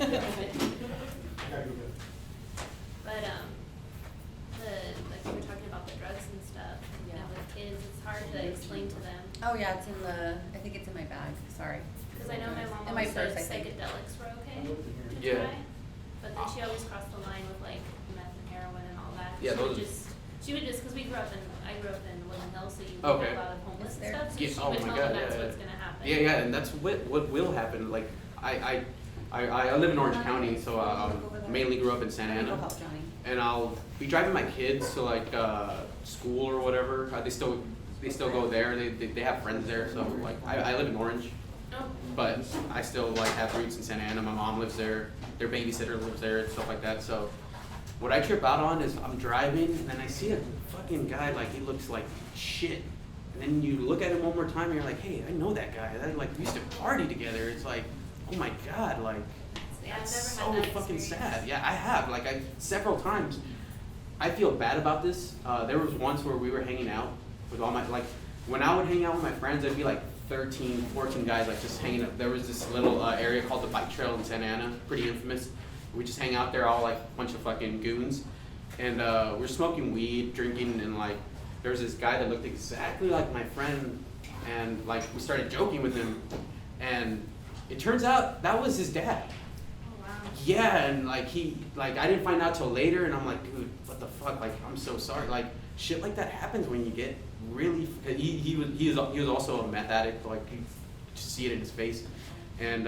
like we were talking about the drugs and stuff. You know, with kids, it's hard to explain to them. Oh yeah, it's in I think it's in my bag. Sorry. Because I know my mom in always my purse, said psychedelics were okay to try, but then she always crossed the line with like meth and heroin and all that. Yeah, she would just because I grew up in Woodland Hills, so you have a lot of homeless and stuff. So she would tell them that's what's gonna happen. Yeah, and that's what will happen. Like I live in Orange County, so mainly grew up in Santa Ana. And I'll be driving my kids to like school or whatever. They still go there. They have friends there. So like I live in Orange, but I still like have roots in Santa Ana. My mom lives there. Their babysitter lives there and stuff like that. So what I trip out on is I'm driving and then I see a fucking guy, like he looks like shit. And then you look at him one more time and you're like, hey, I know that guy. That like we used to party together. It's like, oh my god, like. That's so fucking sad. Yeah, I have. Like, several times. I feel bad about this. There was once where we were hanging out with all my, like, when I would hang out with my friends, there'd be like 13, 14 guys, like, just hanging out. There was this little area called the Bike Trail in Santa Ana, pretty infamous. We just hang out there, all like a bunch of fucking goons. And we're smoking weed, drinking, and like, there was this guy that looked exactly like my friend. And like, we started joking with him. And it turns out that was his dad. Yeah, and like I didn't find out till later, and I'm like, dude, what the fuck? Like, I'm so sorry. Like, shit like that happens when you get really. He was also a meth addict. Like, you just see it in his face, and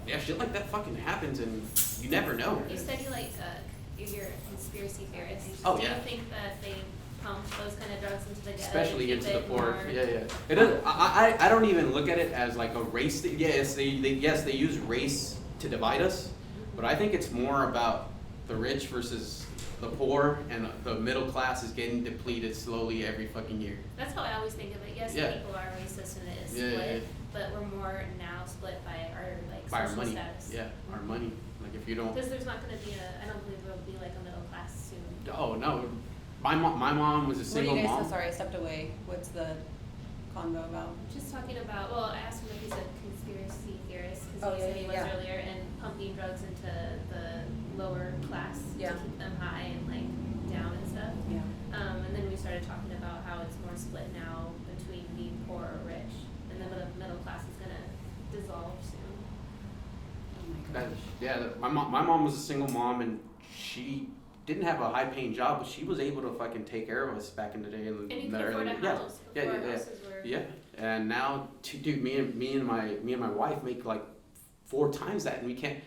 yeah, shit like that fucking happens, and you never know. You said you're a conspiracy theorist. Oh, Do yeah. you think that they pump those kind of drugs into the ghetto? Especially into the poor. Yeah. It doesn't. I don't even look at it as like a race thing. Yes, they use race to divide us, but I think it's more about the rich versus the poor, and the middle class is getting depleted slowly every fucking year. That's how I always think of it. Yes, people are racist and it is split, but we're more now split by our social our money. status. Yeah, our money. Like if you don't. Because there's not going to be I don't believe there will be like a middle class soon. Oh no, my mom was a single mom. So sorry, I stepped away. What's the convo about? Just talking about. Well, I asked him if he's a conspiracy theorist because he said he was earlier, and pumping drugs into the lower class to keep them high and like down and stuff. Yeah. And then we started talking about how it's more split now between being poor or rich, and then the middle class is gonna dissolve soon. Oh my gosh. My mom was a single mom, and she didn't have a high-paying job, but she was able to fucking take care of us back in the day. And you could afford a house. Houses were Yeah, and now, dude, me and my wife make like 4 times that, and we can't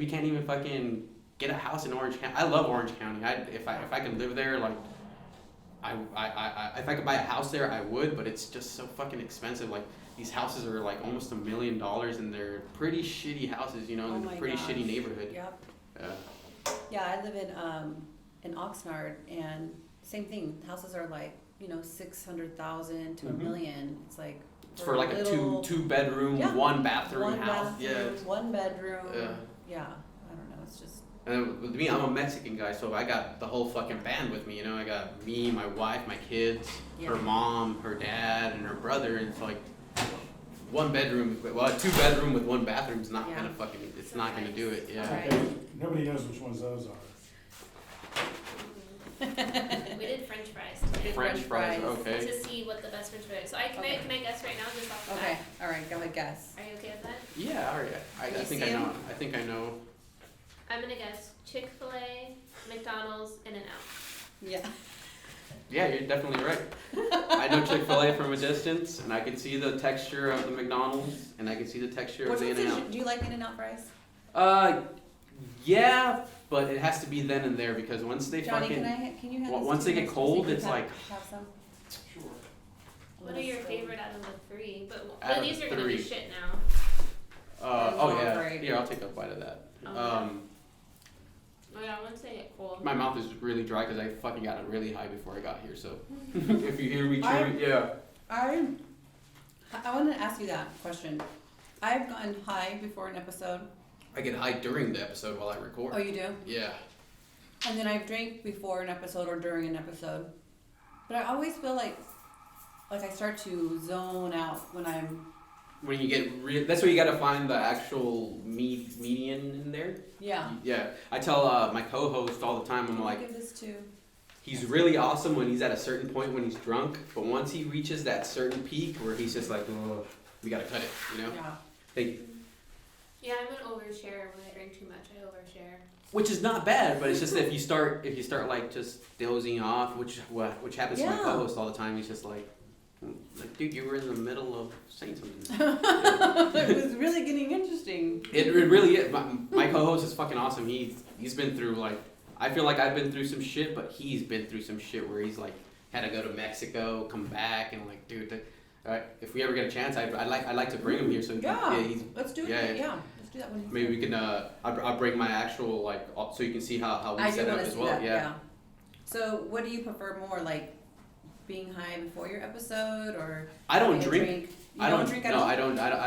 even fucking get a house in Orange County. I love Orange County. If I could live there, like, if I could buy a house there, I would, but it's just so fucking expensive. Like, these houses are like almost $1 million, and they're pretty shitty houses, you know, in a pretty shitty neighborhood. Yep. Yeah. I live in Oxnard, and same thing. Houses are like, you know, 600,000 to $1 million. It's like it's for like a two bedroom, 1 bathroom house. Yeah. 1 bedroom. Yeah. I don't know. It's just. And with me, I'm a Mexican guy, so I got the whole fucking band with me. You know, I got me, my wife, my kids, her mom, her dad, and her brother. And it's like 1 bedroom, well, a 2 bedroom with 1 bathroom is not gonna fucking. It's not gonna do it. Yeah. Okay. Nobody knows which ones those are. We did French fries today. French fries, okay. To see what the best French fries is. So can I guess right now just off the bat? Okay, all right, go ahead, guess. Are you okay with that? Yeah, all right. I think I know. I think I know. I'm gonna guess Chick-fil-A, McDonald's, In-N-Out. Yeah. Yeah, you're definitely right. I know Chick-fil-A from a distance, and I can see the texture of the McDonald's, and I can see the texture of the In-N-Out. Do you like In-N-Out fries? Yeah, but it has to be then and there, because once they Johnny, fucking can you have once they get cold, it's like. Have some? Sure. What are your favorite out of the 3? Out of these are gonna 3. be shit now. Oh yeah. Right. Here, I'll take a bite of that. Oh yeah, once they get cold. My mouth is really dry because I fucking got it really high before I got here. So if you hear me chewing, yeah. I want to ask you that question. I've gotten high before an episode. I get high during the episode while I record. Oh, you do? Yeah. And then I've drank before an episode or during an episode. But I always feel like I start to zone out when I'm. When you get that's where you got to find the actual median in there. Yeah. Yeah. I tell my co-host all the time. I'm like, give this to. He's really awesome when he's at a certain point when he's drunk, but once he reaches that certain peak where he's just like, oh, we gotta cut it, you know? Yeah. Thank you. Yeah, I'm an overshare. When I drink too much, I overshare. Which is not bad, but it's just that if you start like just dozing off, which happens to my co-host all the time. He's just like, dude, you were in the middle of saying something. It was really getting interesting. It really is. My co-host is fucking awesome. He's been through like, I feel like I've been through some shit, but he's been through some shit where he's like had to go to Mexico, come back, and like, dude, if we ever get a chance, I'd like to bring him here. So Let's do it. Yeah. Let's do that one. Maybe we can. I'll bring my actual like, so you can see how we set it up as well. Yeah. So, what do you prefer more, like being high before your episode, or I don't drink. You don't drink at all? No, I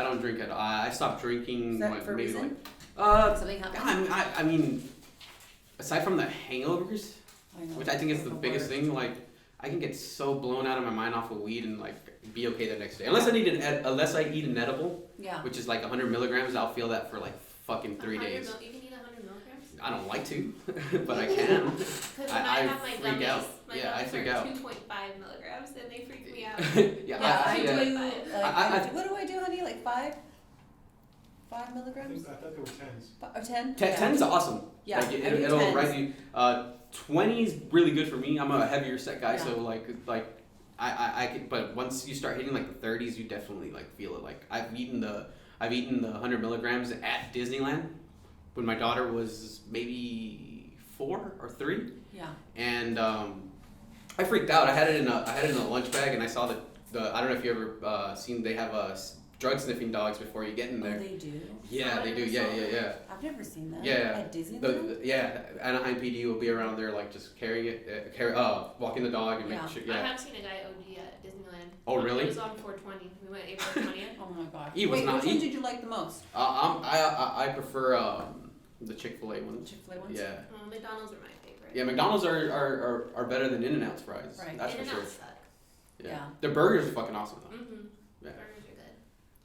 don't drink at all. I stopped drinking. Is that for a reason? Something happened? I mean, aside from the hangovers, which I think is the biggest thing, like I can get so blown out of my mind off of weed and like be okay the next day. Unless I eat an edible, which is like 100 milligrams, I'll feel that for like fucking 3 days. You can eat 100 milligrams? I don't like to, but I can. Because when I have my freak gummies, out. my I gummies freak are out. 2.5 milligrams and they freak me out. What do I do, honey? Like 5 milligrams? I thought there were 10s. Or 10? 10's awesome. Yeah, like I do it'll 10s. rise you. 20's really good for me. I'm a heavier set guy, so like I could, but once you start hitting like the 30s, you definitely like feel it. Like I've eaten the 100 milligrams at Disneyland when my daughter was maybe 4 or 3. Yeah. And I freaked out. I had it in a lunch bag, and I saw the I don't know if you ever seen, they have drug sniffing dogs before you get in there. Oh, they do? Yeah, they do. Yeah. I've never seen that. Yeah. At Disneyland? Anaheim PD will be around there, like just carrying it, walking the dog and making sure. Yeah. I have seen a guy OD at Disneyland. Oh, really? It was on 420. We went April 20th. Oh my god. Which one did you like the most? I prefer the Chick-fil-A ones. Chick-fil-A ones? Yeah. McDonald's are my favorite. Yeah, McDonald's are better than In-N-Out's fries. Right. That's for sure. In-N-Out suck. Yeah. Their burgers are fucking awesome though. Mm-hmm. Yeah. Burgers are good.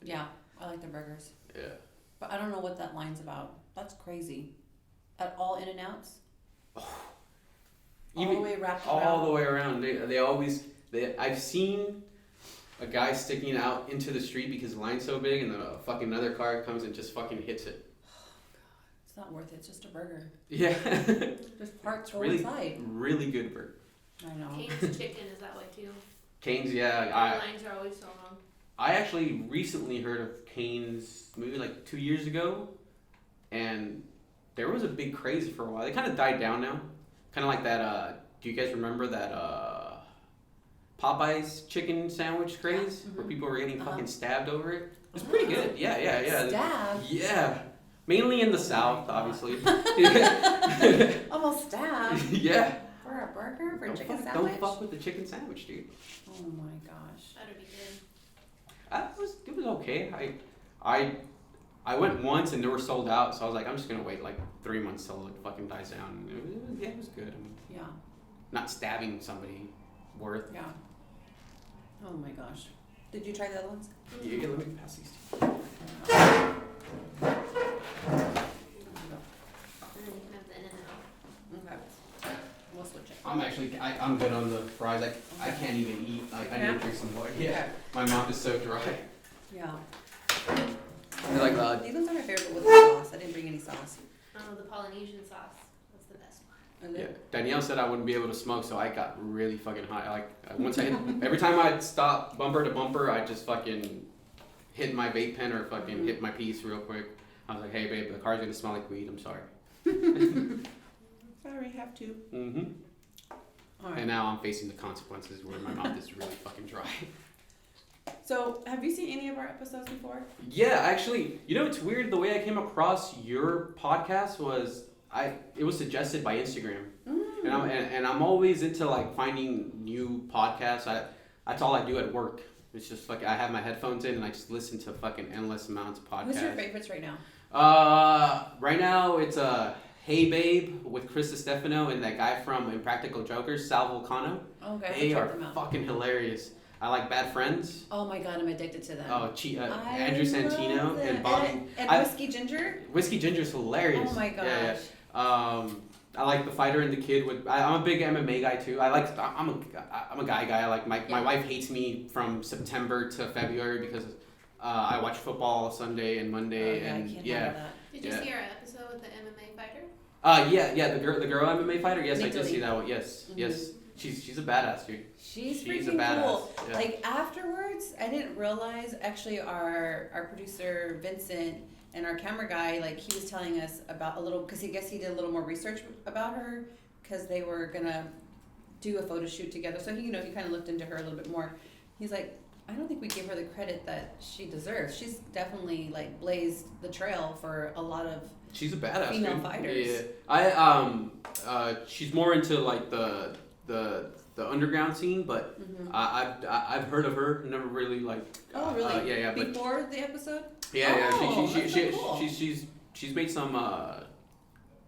Yeah, I like the burgers. Yeah. But I don't know what that line's about. That's crazy. At all In-N-Outs? All the way wrapped around? All the way around. They always, I've seen a guy sticking out into the street because the line's so big, and then a fucking another car comes and just fucking hits it. It's not worth it. It's just a burger. Yeah. Just parts go really, inside. Really good burger. I know. Cane's chicken is that way too. Canes, The lines are always so long. I actually recently heard of Canes maybe like 2 years ago, and there was a big craze for a while. They kind of died down now. Kind of like that, do you guys remember that Popeye's chicken sandwich craze? Yeah. Where people were getting fucking stabbed over it? It was pretty good. Yeah. Stabbed? Yeah. Mainly in the South, obviously. Almost stabbed? Yeah. For a burger? For a chicken sandwich? Don't fuck with the chicken sandwich, dude. Oh my gosh. That'd be good. It was okay. I went once and they were sold out, so I was like, I'm just gonna wait like 3 months till it fucking dies down. It was good. I mean, Yeah. not stabbing somebody worth. Yeah. Oh my gosh. Did you try the other ones? Yeah, let me pass these. And then you can have the In-N-Out. Okay. We'll switch it. I'm good on the fries. I can't even eat. I need to drink some water. Yeah. My mouth is so dry. Yeah. I like These ones are my favorite with the sauce. I didn't bring any sauce. Oh, the Polynesian sauce. That's the best one. Is Yeah, it? Danielle said I wouldn't be able to smoke, so I got really fucking high. Like once every time I'd stop bumper to bumper, I just fucking hit my vape pen or fucking hit my piece real quick. I was like, hey babe, the car's gonna smell like weed. I'm sorry. Sorry, have to. Mm-hmm. All right. And now I'm facing the consequences where my mouth is really fucking dry. So, have you seen any of our episodes before? Yeah, actually, you know, it's weird. The way I came across your podcast was it was suggested by Instagram, and I'm always into like finding new podcasts. That's all I do at work. It's just like I have my headphones in and I just listen to fucking endless amounts of podcasts. Who's your favorites right now? Right now it's Hey Babe with Chris Stefano and that guy from Impractical Jokers, Sal Vulcano. Okay, They check are them out. fucking hilarious. I like Bad Friends. Oh my god, I'm addicted to them. Oh, Andrew Santino and Bobby. And Whiskey Ginger? Whiskey Ginger's hilarious. Oh my gosh. Yeah. I like The Fighter and the Kid. I'm a big MMA guy too. I'm a guy. I like my wife hates me from September to February because I watch football Sunday and Monday I and can't handle that. Did you see our episode with the MMA fighter? Yeah, the girl MMA fighter. Yes, I did Italy. see that one. Yes, yes. She's a badass, dude. She's a freaking badass. cool. Yeah. Like afterwards, I didn't realize actually our producer Vincent and our camera guy, like he was telling us about a little, because he did a little more research about her because they were gonna do a photo shoot together. So he kind of looked into her a little bit more. He's like, I don't think we give her the credit that she deserves. She's definitely like blazed the trail for a lot of She's a badass female dude. fighters. Yeah, she's more into like the underground scene, but I've heard of her. Never really like. Oh really? Yeah. Before the episode. Yeah. Oh, She's that's so cool. she's made some.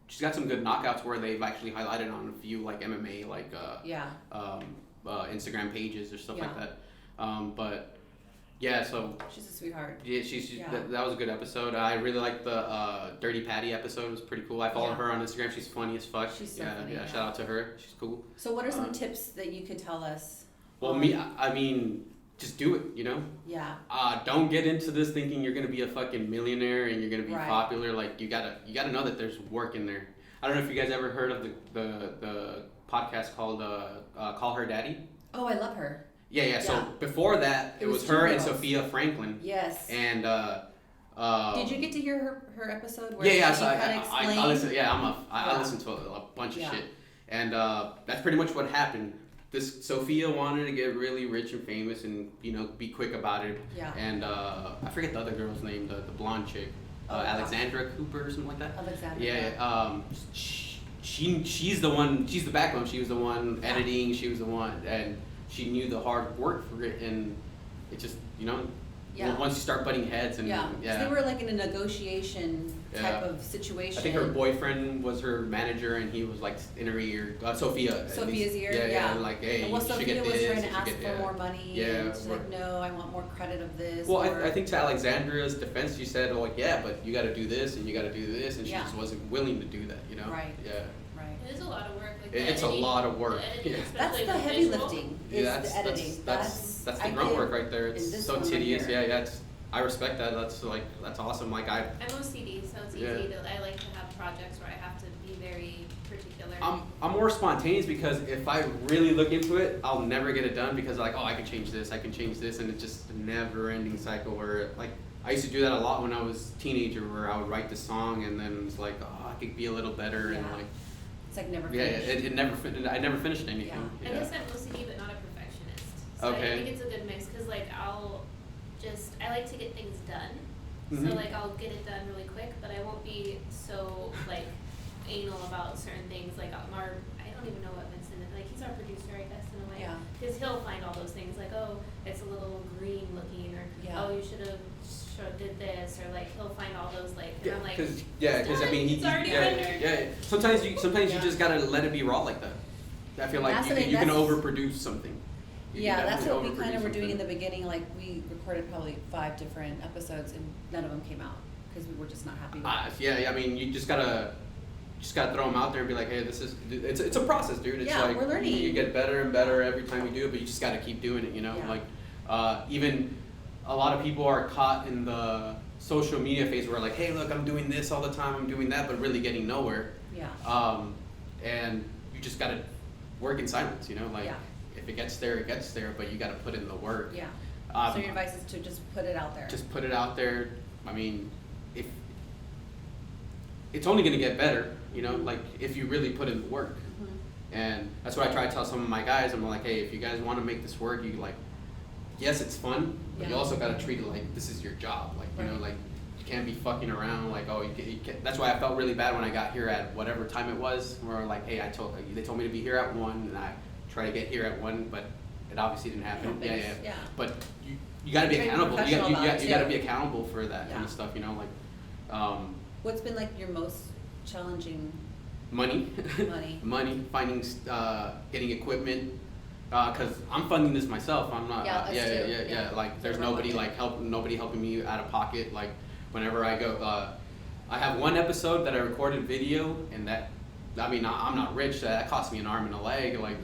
She's got some good knockouts where they've actually highlighted on a few like MMA like Instagram pages or stuff like that. But yeah, so She's a sweetheart. yeah, that was a good episode. I really liked the Dirty Patty episode. It was pretty cool. I follow her on Instagram. She's funny as fuck. She's so funny, yeah. Shout out to her. She's cool. So what are some tips that you could tell us? Well, I mean, just do it. You know. Yeah. Don't get into this thinking you're gonna be a fucking millionaire and you're gonna be Right. popular. Like you gotta know that there's work in there. I don't know if you guys ever heard of the podcast called Call Her Daddy. Oh, I love her. Yeah. So before that, it was two her and girls. Sophia Franklin. Yes. And Did you get to hear her episode where yeah. she So kind of explained? I listen. Yeah, I listen to a bunch of Yeah. shit, and that's pretty much what happened. This Sophia wanted to get really rich and famous, and be quick about it. Yeah. And I forget the other girl's name, the blonde chick, Alexandra Cooper or something like that. Alexandra. Yeah. She's the one. She's the backbone. She was the one editing. She was the one, and she knew the hard work for it, and it just once you start butting heads and So they were like in a negotiation type of situation. I think her boyfriend was her manager, and he was like in her ear. Sophia's ear. Yeah. Like, hey, And you should Sophia get was this. trying to you should ask get, for more money. Yeah. And she's like, no, I want more credit of this. Well, I think to Alexandra's defense, she said, "Oh, yeah, but you got to do this and you got to do this," and she just wasn't willing to do that. Right. Yeah. Right. It is a lot of work. Like It's a lot of work. Editing, That's especially the with heavy visual. lifting. Is the editing. That's the I grunt did work right there. in It's this so one right tedious. here. Yeah. I respect that. That's awesome. Like I'm OCD, so it's easy to. I like to have projects where I have to be very particular. I'm more spontaneous because if I really look into it, I'll never get it done because like, oh, I can change this, and it's just a never-ending cycle where like I used to do that a lot when I was a teenager, where I would write the song and then it's like, oh, I could be a little better and like. It's like never finished. Yeah, I never finished anything. Yeah. I guess I'm OCD, but not a perfectionist. So Okay. I think it's a good mix because like I like to get things done. Mm-hmm. So like I'll get it done really quick, but I won't be so like anal about certain things. Like I don't even know what Vincent is. Like he's our producer, I guess, in a way. Yeah. Because he'll find all those things like, oh, it's a little green looking, or oh, you should have did this, or like he'll find all those like. And I'm like, because I mean it's already rendered. Yeah. Sometimes you just gotta let it be raw like that. I feel like you can overproduce something. That's what we kind of were doing in the beginning. Like we recorded probably 5 different episodes, and none of them came out because we were just not happy with it. I mean, you just gotta throw them out there and be like, hey, it's a process, dude. It's like we're learning. You get better and better every time you do it, but you just gotta keep doing it. Like even a lot of people are caught in the social media phase where like, hey, look, I'm doing this all the time, I'm doing that, but really getting nowhere. Yeah. And you just gotta work in silence. If it gets there, it gets there, but you gotta put in the work. Yeah. So your advice is to just put it out there. Just put it out there. I mean, if it's only gonna get better, like if you really put in the work. Mm-hmm. And that's what I try to tell some of my guys. I'm like, hey, if you guys want to make this work, yes, it's fun, but you also gotta treat it like this is your job. Like like you can't be fucking around. Like you can't. That's why I felt really bad when I got here at whatever time it was. Where like, hey, they told me to be here at 1, and I try to get here at 1, but it obviously didn't happen. Yeah. But you got to be accountable. You got to be accountable for that kind of stuff. What's been like your most challenging? Money. Money. Finding, getting equipment. Cause I'm funding this myself. I'm not. Yeah. Like there's nobody helping me out of pocket. Like whenever I go, I have one episode that I recorded video, and that. I mean, I'm not rich. That cost me an arm and a leg. Like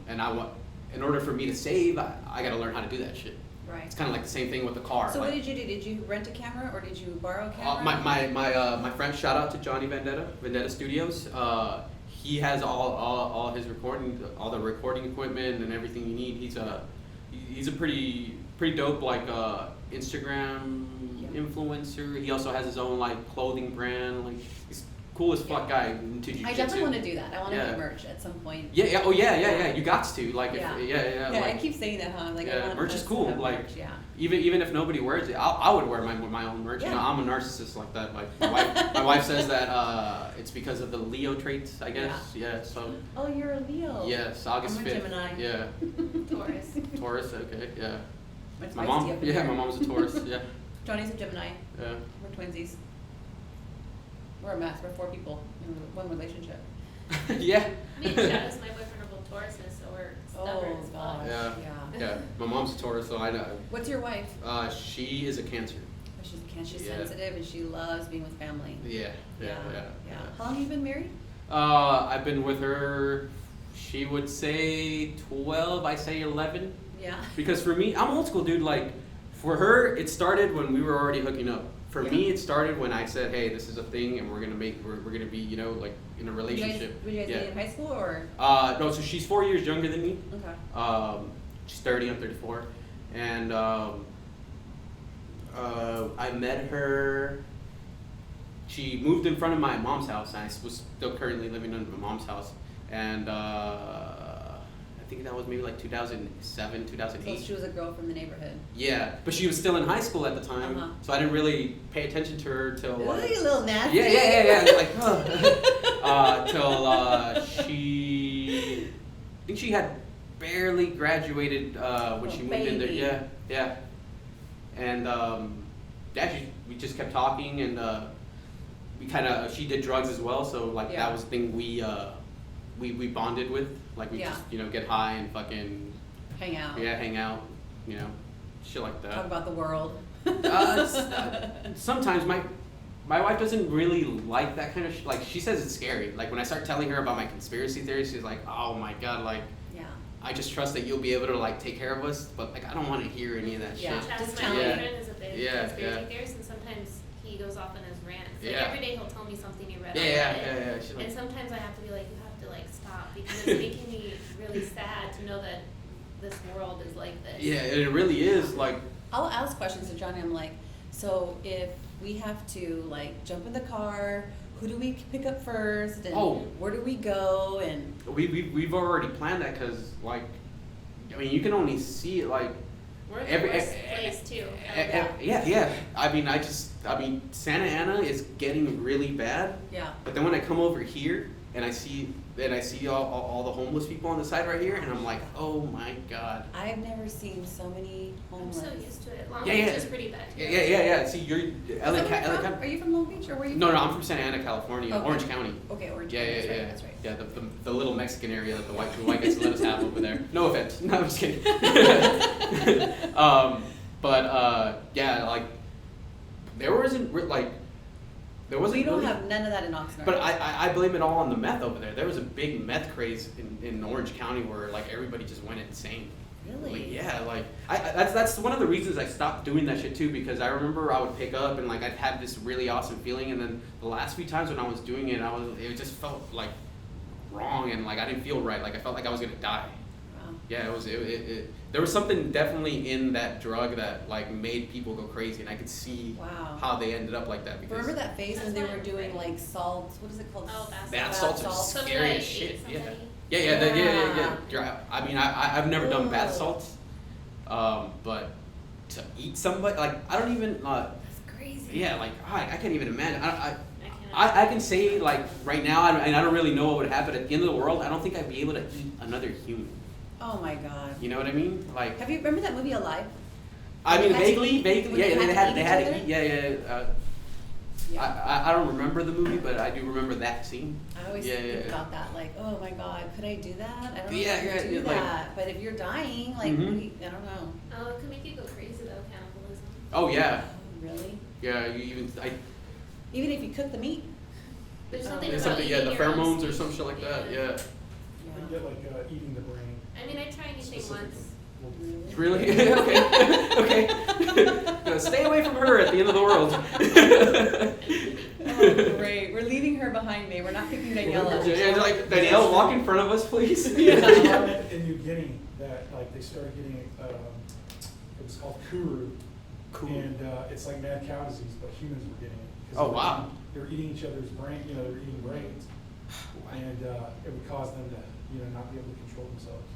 and I want, in order for me to save, I got to learn how to do that shit. Right. It's kind of like the same thing with the car. So what did you do? Did you rent a camera or did you borrow a camera? My friend, shout out to Johnny Vendetta Studios. He has all his recording, all the recording equipment and everything you need. He's a pretty dope Instagram influencer. He also has his own clothing brand. He's cool as fuck guy into jiu-jitsu. I definitely want to do that. I want to get merch at some point. Yeah. Oh yeah. You got to I keep saying that, huh? Merch is cool. Merch, even if nobody wears it, I would wear my own merch. Yeah. I'm a narcissist like that. My wife says that it's because of the Leo traits, I guess. Yeah. So. Oh, you're a Leo. Yes, August 5th. I'm a Gemini. Yeah. Taurus. Okay. Yeah. My mom. Yeah, my mom's a Taurus. Yeah. Johnny's a Gemini. Yeah. We're twinsies. We're a mess. We're 4 people in one relationship. Yeah. Me and Travis, my boyfriend, are both Tauruses, so we're stubborn as fuck. Yeah. My mom's a Taurus, so I know. What's your wife? She is a Cancer. She's sensitive and she loves being with family. Yeah. How long have you been married? I've been with her, she would say 12, I say 11. Yeah. Because for me, I'm old school, dude. For her, it started when we were already hooking up. For me, it started when I said, "Hey, this is a thing, and we're gonna be, in a relationship." Were you guys meet in high school or? No. So she's 4 years younger than me. Okay. She's 30. I'm 34, and I met her. She moved in front of my mom's house, and I was still currently living in my mom's house, and I think that was maybe 2007, 2008. So she was a girl from the neighborhood. Yeah, but she was still in high school at the time, so I didn't really pay attention to her till. Ooh, you little nasty. Yeah. Till she, I think she had barely graduated when she moved in there. Yeah. And we just kept talking, and she did drugs as well, so that was the thing we bonded with. Just get high and fucking hang out. Yeah, hang out. Shit like that. Talk about the world. Sometimes my wife doesn't really like that kind of she says it's scary. When I start telling her about my conspiracy theories, she's like, "Oh my god!" I just trust that you'll be able to like take care of us, but like I don't want to hear any of that shit. Just my boyfriend is a big conspiracy theorist, and sometimes he goes off on his rants. Like every day he'll tell me something he read on Reddit. And sometimes I have to be like, you have to like stop, because it's making me really sad to know that this world is like this. Yeah, it really is. Like, I'll ask questions to Johnny. I'm like, so if we have to like jump in the car, who do we pick up first, and where do we go? And we've already planned that, because like, I mean, you can only see it like we're in the worst place too. Yeah. I mean, Santa Ana is getting really bad. Yeah. But then when I come over here and I see all the homeless people on the side right here, and I'm like, oh my god. I've never seen so many homeless. I'm so used to it. Long Beach is pretty bad too. Yeah. See, you're LA. Are you from Long Beach, or were you? No, I'm from Santa Ana, California, Orange County. Okay, Orange County. Yeah. That's right. Yeah, the little Mexican area that the white guys let us have over there. No offense. No, I'm just kidding. Yeah, like there wasn't like. We don't have none of that in Oxnard. But I blame it all on the meth over there. There was a big meth craze in Orange County where like everybody just went insane. Really? Like, yeah, like that's one of the reasons I stopped doing that shit too, because I remember I would pick up and like I'd have this really awesome feeling, and then the last few times when I was doing it, it just felt like wrong, and like I didn't feel right. Like I felt like I was gonna die. Wow. Yeah, there was something definitely in that drug that like made people go crazy, and I could see how they ended up like that. Because remember that phase when they were doing like salt? What is it called? Oh, bath salts are scary as shit. Yeah. I mean, I've never done bath salts, but to eat somebody, like I don't even. That's crazy. Yeah, like I can't even imagine. I can say like right now, and I don't really know what would happen at the end of the world. I don't think I'd be able to eat another human. Oh my god. You know what I mean? Like. Have you remember that movie Alive? I mean, vaguely. Yeah, they had to eat. Yeah. I don't remember the movie, but I do remember that scene. I always think about that, like, oh my god, could I do that? I don't know if I could do like, that. But if you're dying, like, I don't know. Oh, it could make you go crazy though, cannibalism. Oh yeah. Oh, really? Yeah, even if you cook the meat. There's something the pheromones or some shit like that. Yeah. You get like eating the brain. I mean, I tried anything once. Really? Okay. Stay away from her at the end of the world. Oh, great. We're leaving her behind me. We're not picking Daniela. Yeah, like, Danielle, walk in front of us, please. Yeah. In New Guinea, that like they started getting it was called kuru. And it's like mad cow disease, but humans were getting it. Oh wow. They were eating each other's brain. They were eating brains, and it would cause them to not be able to control themselves.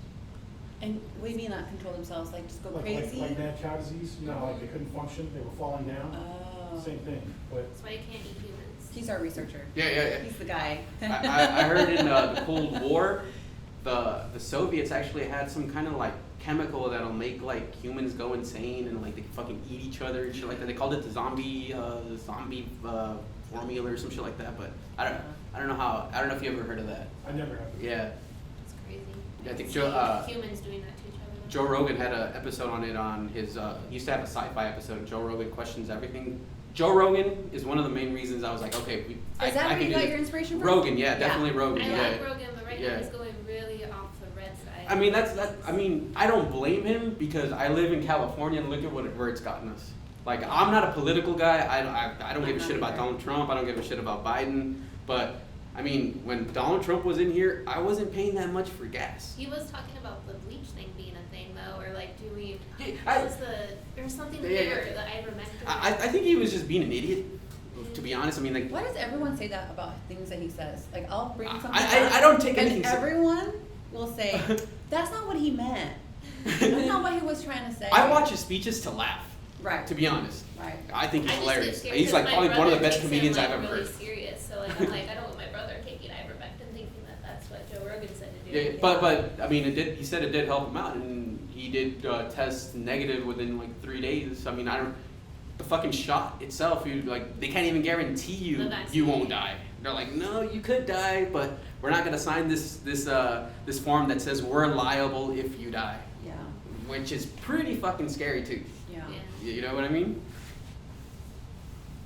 And what do you mean not control themselves? Like just go crazy? Like mad cow disease, like they couldn't function, they were falling down. Oh. Same thing. But that's why you can't eat humans. He's our researcher. Yeah. He's the guy. I heard in the Cold War, the Soviets actually had some kind of like chemical that'll make like humans go insane and like they fucking eat each other and shit like that. They called it the zombie formula or some shit like that. But I don't know if you ever heard of that. I never have. Yeah. I think humans doing that to each other. Joe Rogan had an episode on it on his. He used to have a sci-fi episode. Joe Rogan questions everything. Joe Rogan is one of the main reasons I was like, okay, is that where you got your inspiration from? Rogan, definitely Rogan. I like Rogan, but right now he's going really off the red side. I mean, I don't blame him because I live in California and look at where it's gotten us. Like, I'm not a political guy. I don't give a shit about Donald Trump. I don't give a shit about Biden. But I mean, when Donald Trump was in here, I wasn't paying that much for gas. He was talking about the bleach thing being a thing, though, or like doing. There was something there that ivermectin. I think he was just being an idiot. To be honest, I mean, like. Why does everyone say that about things that he says? Like, I'll bring something. I don't take anything. And everyone will say, "That's not what he meant. That's not what he was trying to say." I watch his speeches to laugh. Right. To be honest. Right. I think he's hilarious. He's like probably one of the best comedians I've ever heard. Really serious, so like I'm like I don't want my brother taking ivermectin thinking that that's what Joe Rogan said to do. Yeah, but I mean, he said it did help him out, and he did test negative within like 3 days. I mean, the fucking shot itself, they can't even guarantee you won't die. They're like, no, you could die, but we're not gonna sign this form that says we're liable if you die. Yeah. Which is pretty fucking scary too. Yeah. You know what I mean?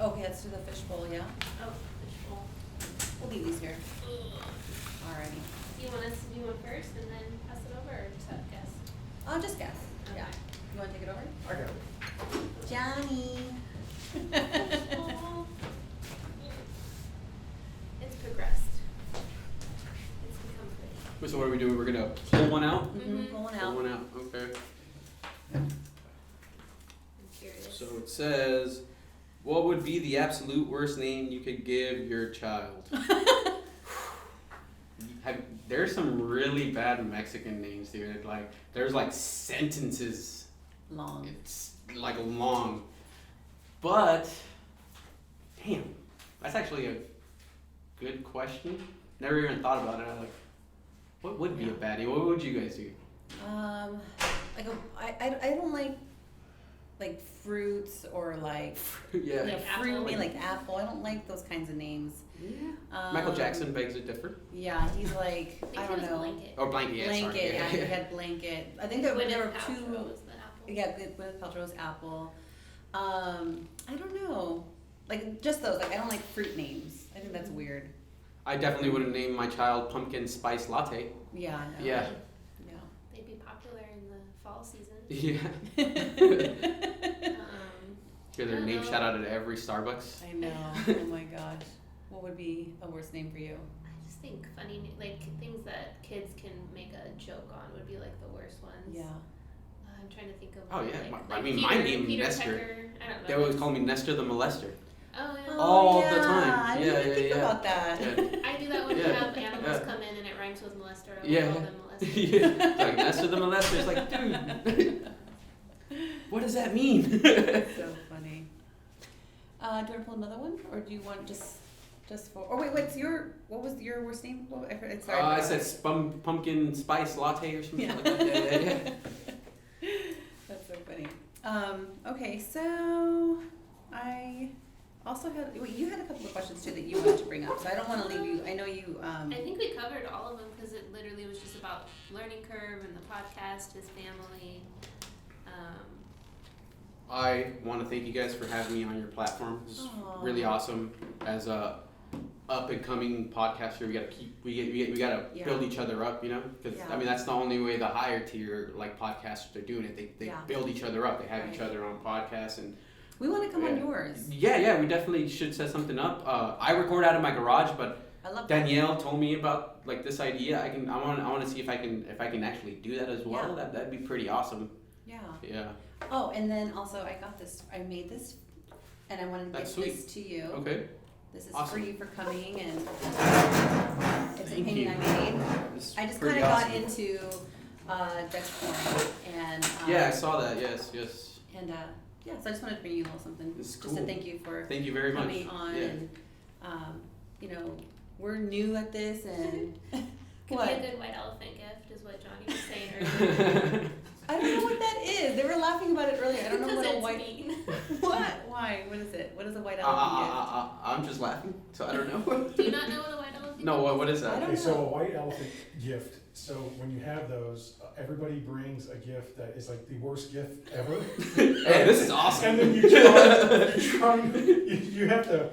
Okay, let's do the fishbowl, yeah? Oh, fishbowl. We'll leave these here. Alrighty. Do you want us to do one first and then pass it over, or just have I'll just guess. Okay. Yeah. You want to take it over? I got it. Johnny. It's progressed. It's become pretty. So what are we doing? We're gonna pull one out? Mm-hmm. Pulling Pull out. one out, okay. I'm curious. So it says, what would be the absolute worst name you could give your child? There's some really bad Mexican names, dude. Like, there's like sentences. Long. It's like long. But, damn, that's actually a good question. Never even thought about it. I'm like, what would be a bad name? What would you guys do? I don't like fruits or like Yeah. Like fruity, apple. like apple. I don't like those kinds of names. Michael Jackson begs to differ. Yeah, he's like, I don't know. Blanket. Or Blanket, yeah, Blanket, sorry. yeah, he had Blanket. I think there were Gwyneth two. Paltrow was the apple. Yeah, Gwyneth Paltrow's apple. I don't know. Like just those. Like I don't like fruit names. I think that's weird. I definitely wouldn't name my child Pumpkin Spice Latte. Yeah. No. Yeah. Yeah. They'd be popular in the fall season. Yeah. Hear their I don't name know. shout out at every Starbucks. I know. Oh my gosh. What would be a worst name for you? I just think funny, like things that kids can make a joke on would be like the worst ones. Yeah. I'm trying to think of. Oh, yeah. Like, I mean, Peter, my name, Peter Nestor. Pecker. I don't know. They always call me Nestor the Molester. Oh yeah. All yeah. the time. I didn't Yeah, even think yeah. about that. Yeah. I do that when we Yeah. have animals Yeah. come in and it rhymes with molester. I Yeah. call them molester. Yeah. It's like Nestor the Molester. It's like, dude, what does that mean? So funny. Do you want to pull another one, or do you want just for? Oh wait, what was your worst name? What, sorry. I said pumpkin spice latte or something like that. Yeah. That's so funny. Okay, so I also had you had a couple of questions too that you wanted to bring up, so I don't want to leave you. I know you. I think we covered all of them because it literally was just about learning curve and the podcast, his family. I want to thank you guys for having me on your platform. This is Aw. really awesome. As a up and coming podcaster, we gotta Yeah. build each other up, you know. Because Yeah. I mean that's the only way the higher tier like podcasters are doing it. They Yeah. build each other up. They have each Right. other on podcasts and. we want to come on Yeah. yours. Yeah, we definitely should set something up. I record out of my garage, but I love that. Danielle told me about like this idea. I want to see if I can actually do that as well. Yeah. That'd be pretty awesome. Yeah. Yeah. Oh, and then also I made this, and I wanted to That's give this to you. Okay. This is Awesome. for you for coming, and it's a Thank painting you. I made. This is I just pretty kind of awesome. got into Dutch porn, and Yeah, I saw that. Yes. and yeah, so I just wanted to bring you a little something, This is just to cool. thank you for Thank you very much. coming on, Yeah. and you know, we're new at this, and Could what? be a good white elephant gift, is what Johnny was saying earlier. I don't know what that is. They were laughing about it earlier. I don't know what a It's white. mean. What? Why? What is it? What is a white elephant I'm just laughing, so I don't know. Do you not know what a white elephant No, gift what is I that? don't Okay, so know. a white elephant gift. So when you have those, everybody brings a gift that is like the worst gift ever. Hey, this is awesome. And then you have to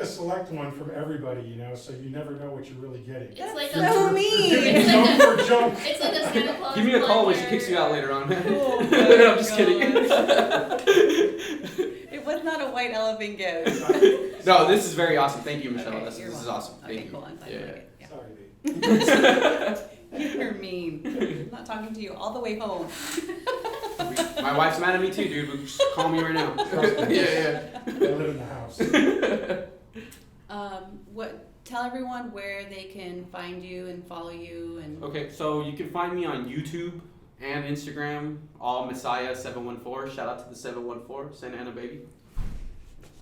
select one from everybody, you know, so you never know what you're really getting. It's like so a You're mean. getting It's like jump for jump. It's like a Santa Claus. Give me a call when she blender. kicks you out later on. Oh my I'm just kidding. It was not a white elephant gift. No, this is very awesome. Thank you, Michelle. Okay, this you're is welcome. awesome. Thank Okay, you. cool. I'm glad you like it. Yeah. Sorry, babe. You're mean. I'm not talking to you all the way home. My wife's mad at me too, dude. But just call me right now. Trust me. Yeah. I live in the house. Tell everyone where they can find you and follow you and. Okay, so you can find me on YouTube and Instagram, all Messiah714. Shout out to the 714, Santa Ana baby.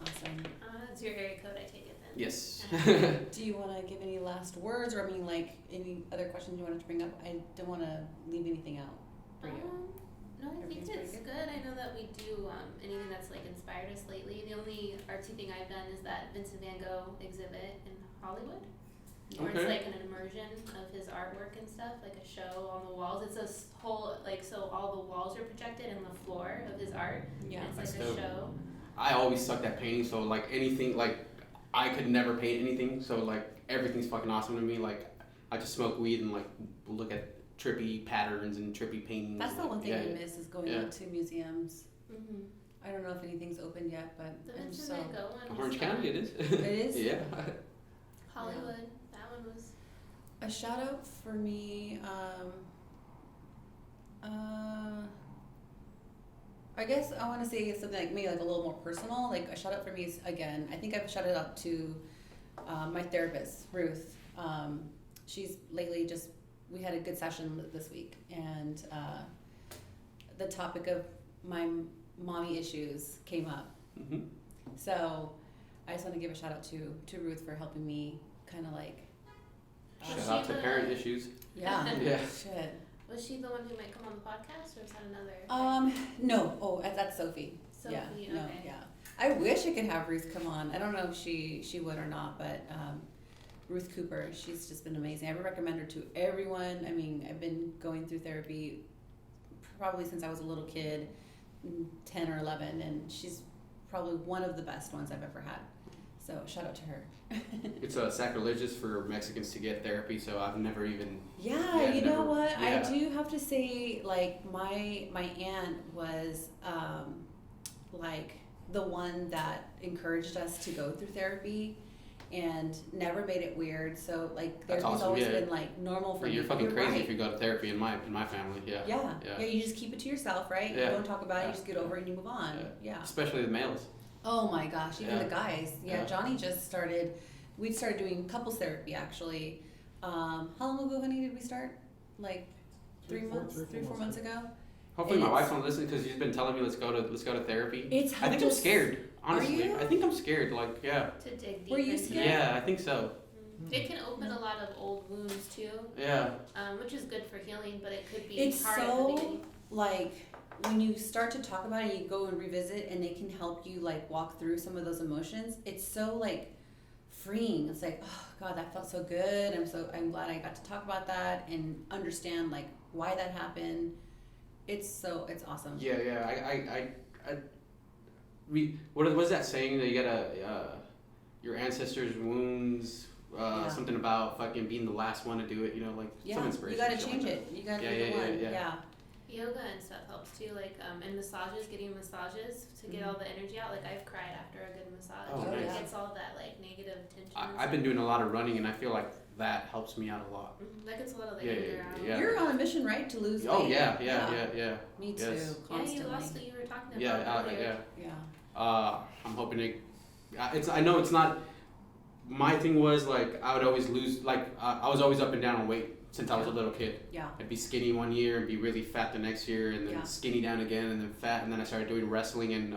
Awesome. That's your area code, I take it then. Yes. Do you want to give any last words, or I mean, like any other questions you wanted to bring up? I don't want to leave anything out for you. No, I think Everything's it's pretty good. I know that we do anything that's like inspired us lately. The only artsy thing I've done is that Vincent Van Gogh exhibit in Hollywood. Where it's Okay. like an immersion of his artwork and stuff, like a show on the walls. It's a whole, like, so all the walls are projected and the floor of his art. Yeah. And it's That's like a dope. show. I always sucked at painting, so like anything, like I could never paint anything, so like everything's fucking awesome to me. Like I just smoke weed and like look at trippy patterns and trippy paintings. That's the one thing I miss is going out to museums. Mm-hmm. I don't know if anything's opened yet, but Orange County, it is. It is. Yeah. Hollywood, that one was. A shout out for me. I guess I want to say something like maybe like a little more personal. Like a shout out for me is, again, I think I've shouted out to my therapist, Ruth. She's lately we had a good session this week, and the topic of my mommy issues came up. Mm-hmm. So I just want to give a shout out to Ruth for helping me kind of like. Shout out to parent issues. Yeah. Yeah. Shit. Was she the one who might come on the podcast, or is that another? No. Oh, that's Sophie. Sophie, yeah. okay. No, yeah. I wish I could have Ruth come on. I don't know if she would or not, but Ruth Cooper, she's just been amazing. I would recommend her to everyone. I mean, I've been going through therapy probably since I was a little kid, 10 or 11, and she's probably one of the best ones I've ever had. So shout out to her. It's sacrilegious for Mexicans to get therapy, so I've never even. Yeah, you know what? Yeah. I do have to say, like my aunt was like the one that encouraged us to go through therapy, and never made it weird. So like therapy's awesome. always been like normal for me. You're fucking crazy right. if you go to therapy in my family. Yeah. Yeah. You just keep it to yourself, right? Yeah. You don't talk about it. You just get over it and you move on. Yeah. Especially the males. Oh my gosh, even the guys. Yeah, Yeah. Johnny just started. We started doing couples therapy actually. How long ago, honey, did we start? Like 3 months, 4 months ago. Hopefully my wife won't listen because she's been telling me let's go to therapy. I think I'm scared. Honestly, Are you? I think I'm scared. Like To dig deep. Were you into scared? it. Yeah, I think so. It can open a lot of old wounds too. Yeah. Which is good for healing, but it could be It's hard at the so beginning. like when you start to talk about it and you go and revisit and they can help you like walk through some of those emotions, it's so like freeing. It's like, oh God, that felt so good. I'm glad I got to talk about that and understand like why that happened. It's awesome. Yeah. What was that saying that you gotta your ancestors' wounds? Something about fucking being the last one to do it. You know, like some inspiration. You gotta change it. You gotta be the one. Yeah. Yoga and stuff helps too, like and massages, getting massages to get all the energy out. Like I've cried after a good massage. Oh, It nice. gets all that like negative tension. I've been doing a lot of running, and I feel like that helps me out a lot. That gets a lot of the anger out. Yeah. You're on a mission, right, to lose weight? Oh yeah. Me too. Yes. Constantly. Yeah, you lost. You were talking about earlier. Yeah. I'm hoping I know it's not. My thing was like I would always lose. Like I was always up and down on weight since I was a little kid. Yeah. I'd be skinny one year and be really fat the next year, and then skinny down again, and then fat. And then I started doing wrestling in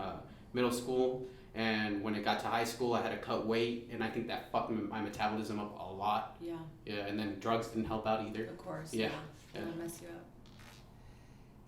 middle school. And when it got to high school, I had to cut weight, and I think that fucked my metabolism up a lot. Yeah. Yeah, and then drugs didn't help out either. Of course. Yeah. It'll mess you up.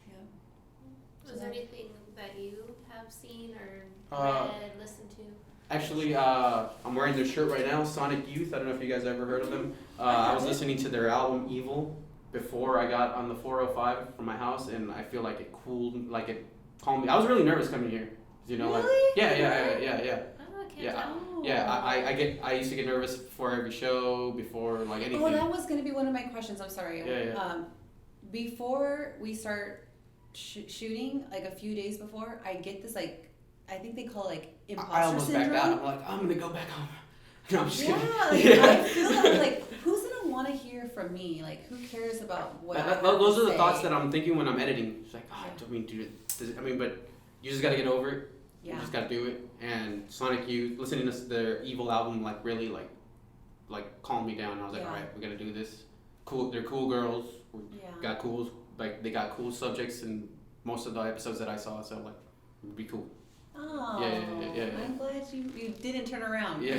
Yeah. Was there anything that you have seen or read, listened to? Actually, I'm wearing their shirt right now, Sonic Youth. I don't know if you guys ever heard of them. I was listening to their album Evil before I got on the 405 from my house, and I feel like it calmed me. I was really nervous coming here. You know, really? like yeah. Oh, I can't tell. Yeah, I used to get nervous before every show, before like anything. Oh, that was going to be one of my questions. I'm sorry. Yeah. Before we start shooting, like a few days before, I get this like, I think they call it like imposter I almost syndrome. backed out. I'm like, I'm gonna go back home. No, I'm just kidding. I feel that like, who's gonna want to hear from me? Like, who cares about what? Those are the say? thoughts that I'm thinking when I'm editing. It's like, oh, I don't mean to do it. I mean, but you just gotta get over it. Yeah. You just gotta do it. And Sonic Youth, listening to their Evil album, like really like calmed me down. I was like, all right, we're gonna do this. Cool, they're cool girls. Got cool, like they got cool subjects in most of the episodes that I saw. So like, it'd be cool. Oh, yeah. I'm glad you didn't turn around. Yeah.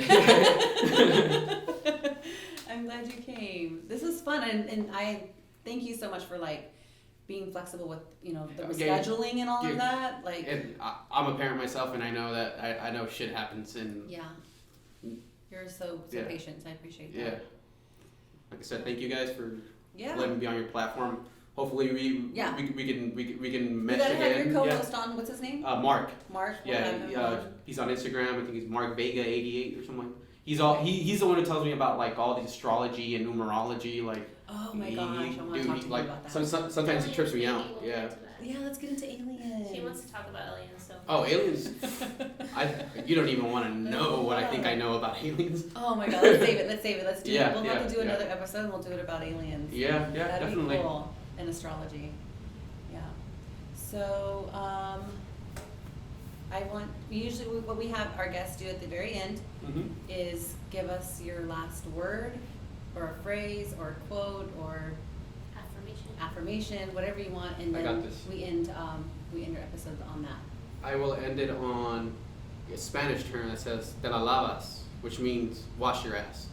I'm glad you came. This was fun, and I thank you so much for like being flexible with the scheduling and all of that. Like, and I'm a parent myself, and I know that I know shit happens, and you're so patient. So I appreciate that. Yeah. Like I said, thank you guys for Yeah. letting me be on your platform. Hopefully we can mesh You gotta have again. your co-host on. What's his name? Mark. Mark. Yeah, he's on Instagram. I think he's Mark Vega 88 or something. He's the one who tells me about like all the astrology and numerology. Like Oh my gosh, I want to Dude, talk to you like, about that. sometimes it trips me out. We'll Yeah. get to that. Yeah, let's get into aliens. She wants to talk about aliens, so. Oh, aliens! You don't even want to know what I think I know about aliens. Oh my god, let's save it. Let's do Yeah, it. We'll have to do yeah. another episode and we'll do it about aliens. Yeah, That'd definitely. be cool. And astrology. Yeah. So, usually what we have our guests do at the very end Mm-hmm. is give us your last word or a phrase or a quote or affirmation, whatever you want, and I then got this. we end your episode on that. I will end it on a Spanish term that says "te la lavas," which means wash your ass.